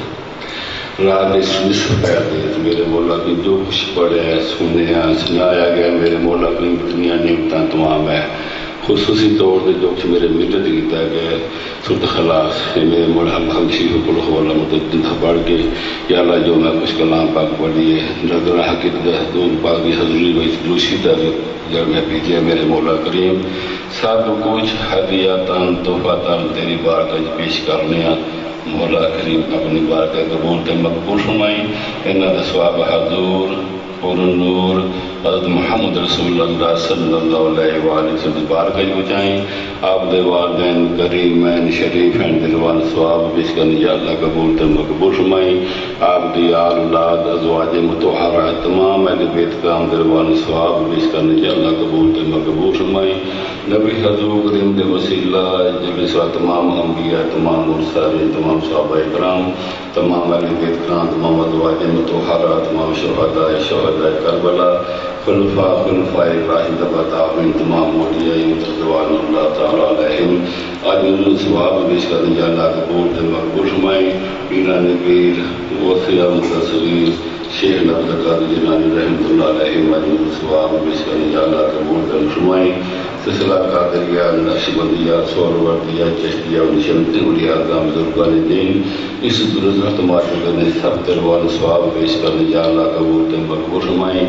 رات نصف پیدے میرے مولا کی جو کچھ پڑھے سنیا سنایا گیا، میرے مولا کی اتنی نعمتیں تمام ہے۔ خصوصی طور پر جو کچھ میرے ملت کیتا گیا سورۃ اخلاص میرے مولا خمشی کو کل ہو اللہ مدد پڑھ کے، یا اللہ جو میں کچھ کلام پاک پڑھی ہے نظر حقیقت دون پاک کی حضوری میں دوشی در جب میں پیجے میرے مولا کریم سب کچھ ہدیاتاً تحفاتاً تیری بارگاہ پیش کرنے مولا کریم اپنی بارگاہ قبول تے مقبول فرمائی۔ انہاں دا ثواب حضور اور نور حضرت محمد رسول اللہ صلی اللہ علیہ وآلہ وسلم بارگاہ پہنچائیں۔ آپ دے والدین کریمین شریفین دلوان ثواب پیش کرنے یا اللہ قبول تے مقبول فرمائیں۔ آپ دی آل اولاد ازواج مطہرہ تمام اہل بیت کرام دلوان ثواب پیش کرنے یا اللہ قبول تے مقبول فرمائیں۔ نبی حضور کریم دے وسیلہ جب تمام انبیاء تمام مرسلین تمام صحابہ کرام تمام اہل بیت کرام تمام ازواج مطہرہ تمام شہداء کربلا خلفاء ابراہیم تابعین تمام اولیاء رضوان اللہ تعالیٰ علیہم آج انہوں ثواب پیش کرنے یا اللہ قبول تے مقبول فرمائیں۔ پیرا نبیر وسیع متصغیر شیخ عبدالقادر جیلانی رحمۃ اللہ علیہ آج انہوں ثواب پیش کرنے یا اللہ قبول تے فرمائیں۔ سلسلہ قادریہ نقشبندیہ سہروردیہ چشتیہ نشمتی اولیاء اعظام بزرگان دین اس درست اختمات کرنے سب تروان ثواب پیش کرنے یا اللہ قبول تے مقبول فرمائیں۔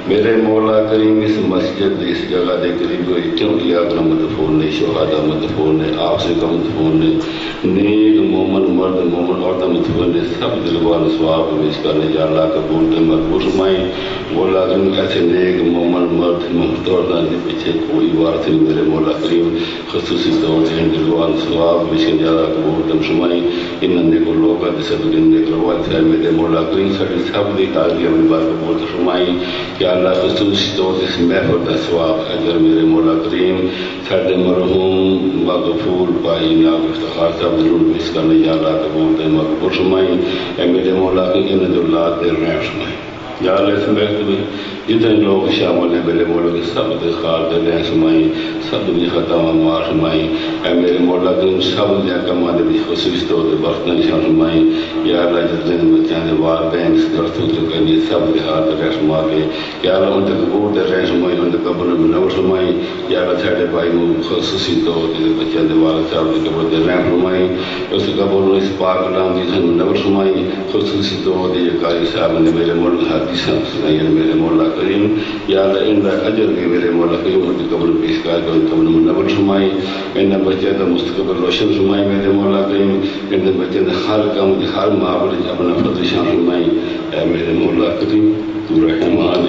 میرے مولا کریم اس مسجد اس جگہ دے قریب ہوئی کیونکہ آپ مدفون نے شہادہ مدفون نے آپ سے کا مدفون نے نیک مومن مرد مومن عورتیں مدفون نے سب دلوان سواب ویش کرنے یا اللہ قبول دے مقبول فرمائیں مولا کریم ایسے نیک مومن مرد محمد عورتیں کے پیچھے کوئی وارث نہیں میرے مولا کریم خصوصی طور سے دلوان سواب ویش کرنے یا اللہ قبول دے فرمائیں ان نے کو لوگا جسے بگن نے کروا ہے میرے مولا کریم سب سب دی تازگی اپنی بار قبول دے فرمائیں کہ اللہ خصوصی طور سے اس محفل کا ثواب اجر میرے مولا کریم ساڈے مرحوم مغفور بھائی نیاب افتخار صاحب ضرور پیش کرنے یا اللہ قبول دے مقبول فرمائیں اے میرے مولا کریم ان جو اولاد دے رحم فرمائیں یا اللہ اس محفل میں جتنے لوگ شامل ہیں میرے مولا کے سب دے خار دے رحم فرمائیں سب دی خطاواں معاف فرمائیں اے میرے مولا کریم سب دے کماں دے وچ خصوصی طور تے برتن شامل فرمائیں یا اللہ جتنے بچیاں دے والدین اس درس تو کرنی سب دے ہاتھ رحم فرما کے یا اللہ ان دے قبول دے رحم فرمائیں ان دے قبر میں منور فرمائیں یا اللہ ساڈے بھائی نو خصوصی طور تے بچیاں دے والد صاحب دے قبر دے رحم فرمائیں اس قبر نو اس پاک کلام دی سن منور فرمائیں خصوصی طور تے قاری صاحب نے میرے مولا حدیثاں سنائیں میرے مولا کریم یا اللہ ان دا اجر بھی میرے مولا کریم ان کی قبر پیش کر کے ان قبر منور فرمائیں ان بچے دا مستقبل روشن فرمائیں میرے مولا کریم ان بچے دا ہر کام دی ہر معاملے اپنا فضل شان فرمائیں اے میرے مولا کریم تو رحمان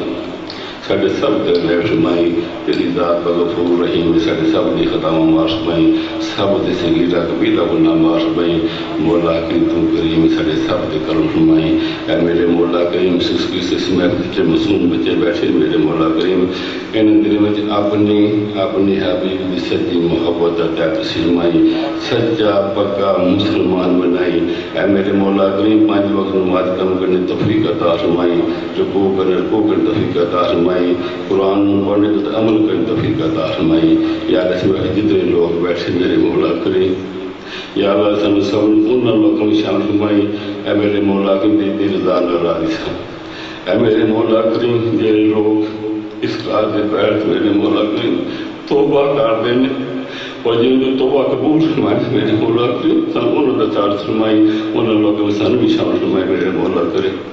ساڈے سب دے رحم فرمائیں تیری ذات غفور رحیم ساڈے سب دی خطاواں معاف فرمائیں سب دے صغیرہ کبیرہ گناہ معاف فرمائیں مولا کریم تو کریم ساڈے سب دے کرم فرمائیں اے میرے مولا کریم اس میں بچے معصوم بچے بیٹھے میرے مولا کریم ان دل وچ اپنی حبیب دی سچی محبت عطا فرمائیں سچا پکا مسلمان بنائی اے میرے مولا کریم پانچ وقت نماز کم کرنے توفیق عطا فرمائیں رکوع کرنے توفیق عطا فرمائیں قرآن پڑھنے تو عمل کرنے توفیق عطا فرمائیں یا اللہ اس میں جتنے لوگ بیٹھے میرے مولا کریم یا اللہ سن سب ان لوگوں میں شامل فرمائیں اے میرے مولا کریم دی رضا راضی سن اے میرے مولا کریم جڑے لوگ اس کار دے بیٹھ میرے مولا کریم توبہ کر دیں اور جن جو توبہ قبول فرمائے میرے مولا کریم سن انہوں نے چار فرمائی ان لوگوں میں سن بھی شامل فرمائے میرے مولا کریم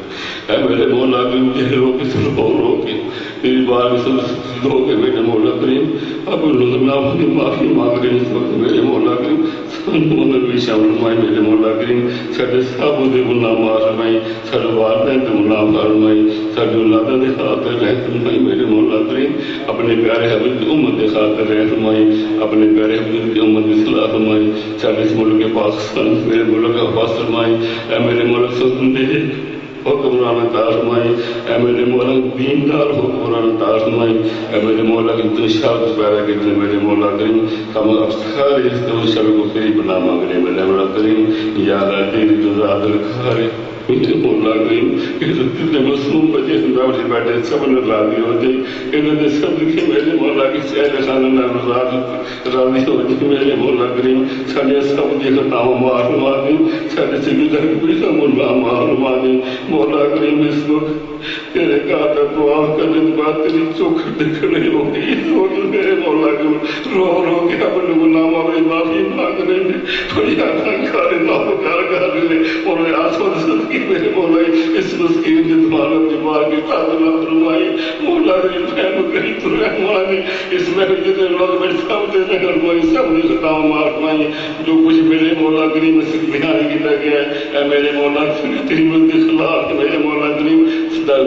اے میرے مولا کریم جہے لوگ اس رو کے تیری بار میں سب لوگ میرے مولا کریم اب اللہ کی معافی مانگ رہے اس وقت میرے مولا کریم انہوں نے بھی شامل فرمائے میرے مولا کریم ساڈے سب دے گناہ معاف فرمائے ساڈے والدین دے گناہ معاف فرمائے ساڈے اولاداں دے خاطر رحم فرمائے میرے مولا کریم اپنے پیارے حبیب دی امت دے خاطر رحم فرمائے اپنے پیارے حبیب دی امت دی اصلاح فرمائے ساڈے اس ملک پاکستان میرے ملک کا حفاظت فرمائے اے میرے ملک سن حکمران عطا فرمائیں اے میرے مولا دیندار حکمران عطا فرمائیں اے میرے مولا کی اتنی شرط پیدا کی میرے مولا کریم ہم افخار اس طرح شر کو قریب بنا مانگنے میرے مولا کریم یا اللہ تیری رضا دل خارے میرے مولا کریم جتنے معصوم بچے سے بیٹھے سب نے راضی ہو جائے انہوں نے سب کے میرے مولا کی سہل خانہ میں راضی ہو جائے میرے مولا کریم ساڈے سب دی خطاواں معاف فرما دیں ساڈے سگیرہ کبیرہ گناہ معاف فرما دیں مولا کریم اس وقت تیرے گھر دعا کرنے کے بعد تیری چوکھٹ دکھنے ہوگی لوگ میرے مولا کریم رو کے اپنے گناہوں میں معافی مانگ رہے ہیں کوئی آنا کھارے ناپکار کر رہے ہیں اور آسمان صدقی میرے مولا اس مسکین کی تمہارا دیوار کی خاطر نہ فرمائی مولا کریم رحم کریم تو رحمانی اس میں جتنے لوگ میرے سب دے رہے فرمائی سب نے خطاؤں معاف فرمائی جو کچھ میرے مولا کریم سے بیان کیا گیا ہے اے میرے مولا کریم تیری مدد کے خلاف میرے مولا کریم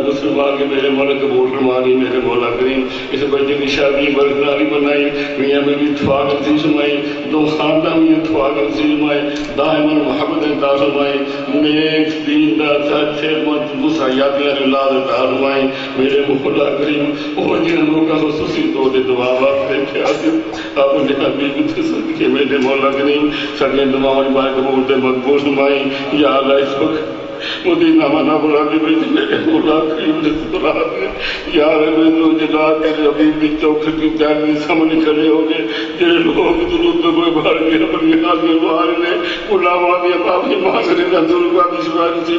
مسلمان کے میرے مولا قبول فرمانی میرے مولا کریم اس بچے کی شادی برقراری بنائی میاں میں بھی اتفاق نصیب فرمائی دو خاندان میں اتفاق نصیب فرمائی دائما محبت عطا فرمائی نیک دیندار سچے مسیحیات اولاد عطا فرمائی میرے مولا کریم اور جن لوگوں کا خصوصی طور پر دعا واسطے پیاسے اپنے حبیب سے صدقے میرے مولا کریم سارے دعاؤں بار قبول تے مقبول فرمائی یا اللہ اس وقت مدینہ منا بلا کے بیچ میرے مولا کریم نے سکرات ہے یا رب جو جنات تیرے حبیب کی چوکھٹ کی جان سامنے کھڑے ہو گئے جنہیں لوگ درود پہ بھر کے اپنی ہاتھ میں مار لے علماء بھی معافی مانگ رہے ہیں ضرور کا دشوار سے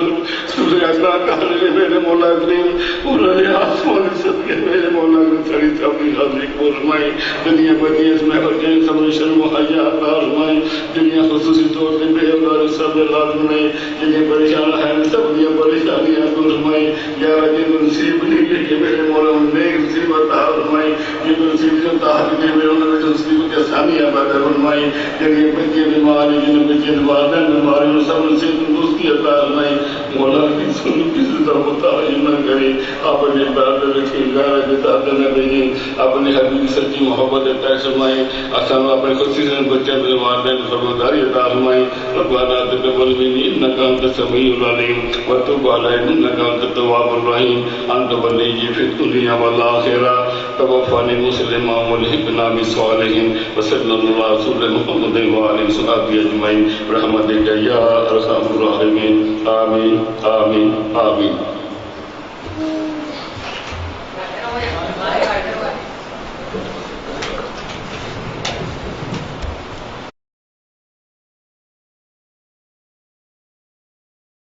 سورہ اللہ کہنے میرے مولا کریم پورے آسمان صدقے میرے مولا کریم ساری اپنی حاضری کو فرمائی دنیا بدی اس میں ہر جن سب شرم و حیا عطا فرمائی دنیا خصوصی طور سے بے اولاد سب اولاد میں جنہیں پریشان ہیں سب دیا پریشانیاں دور فرمائے یا رب نصیب نہیں کہ میرے مولا نیک نصیب عطا فرمائے یہ نصیب جو طاقت دے میرے انہوں نے نصیب کے آسانیاں پیدا فرمائے جنہیں بچے بیمار ہیں جنہیں بچے والدین بیمار ہیں سب نصیب تندرستی عطا فرمائے مولا کی سن کسی طرح متعین نہ کرے اپنے بات رکھے گارا کے تحت نہ بھیجے اپنے حبیب کی سچی محبت عطا فرمائے آسان اپنے خصوصی سے بچے میرے والدین فرمانداری عطا فرمائے ربنا تقبل مني انك انت السميع العليم وتب علينا انك انت التواب الرحيم انت ولي في الدنيا والاخره توفني مسلما والحقنا بالصالحين وصلى الله على رسول محمد وعلى اصحابه اجمعين برحمتك يا ارحم الراحمين آمين آمين آمين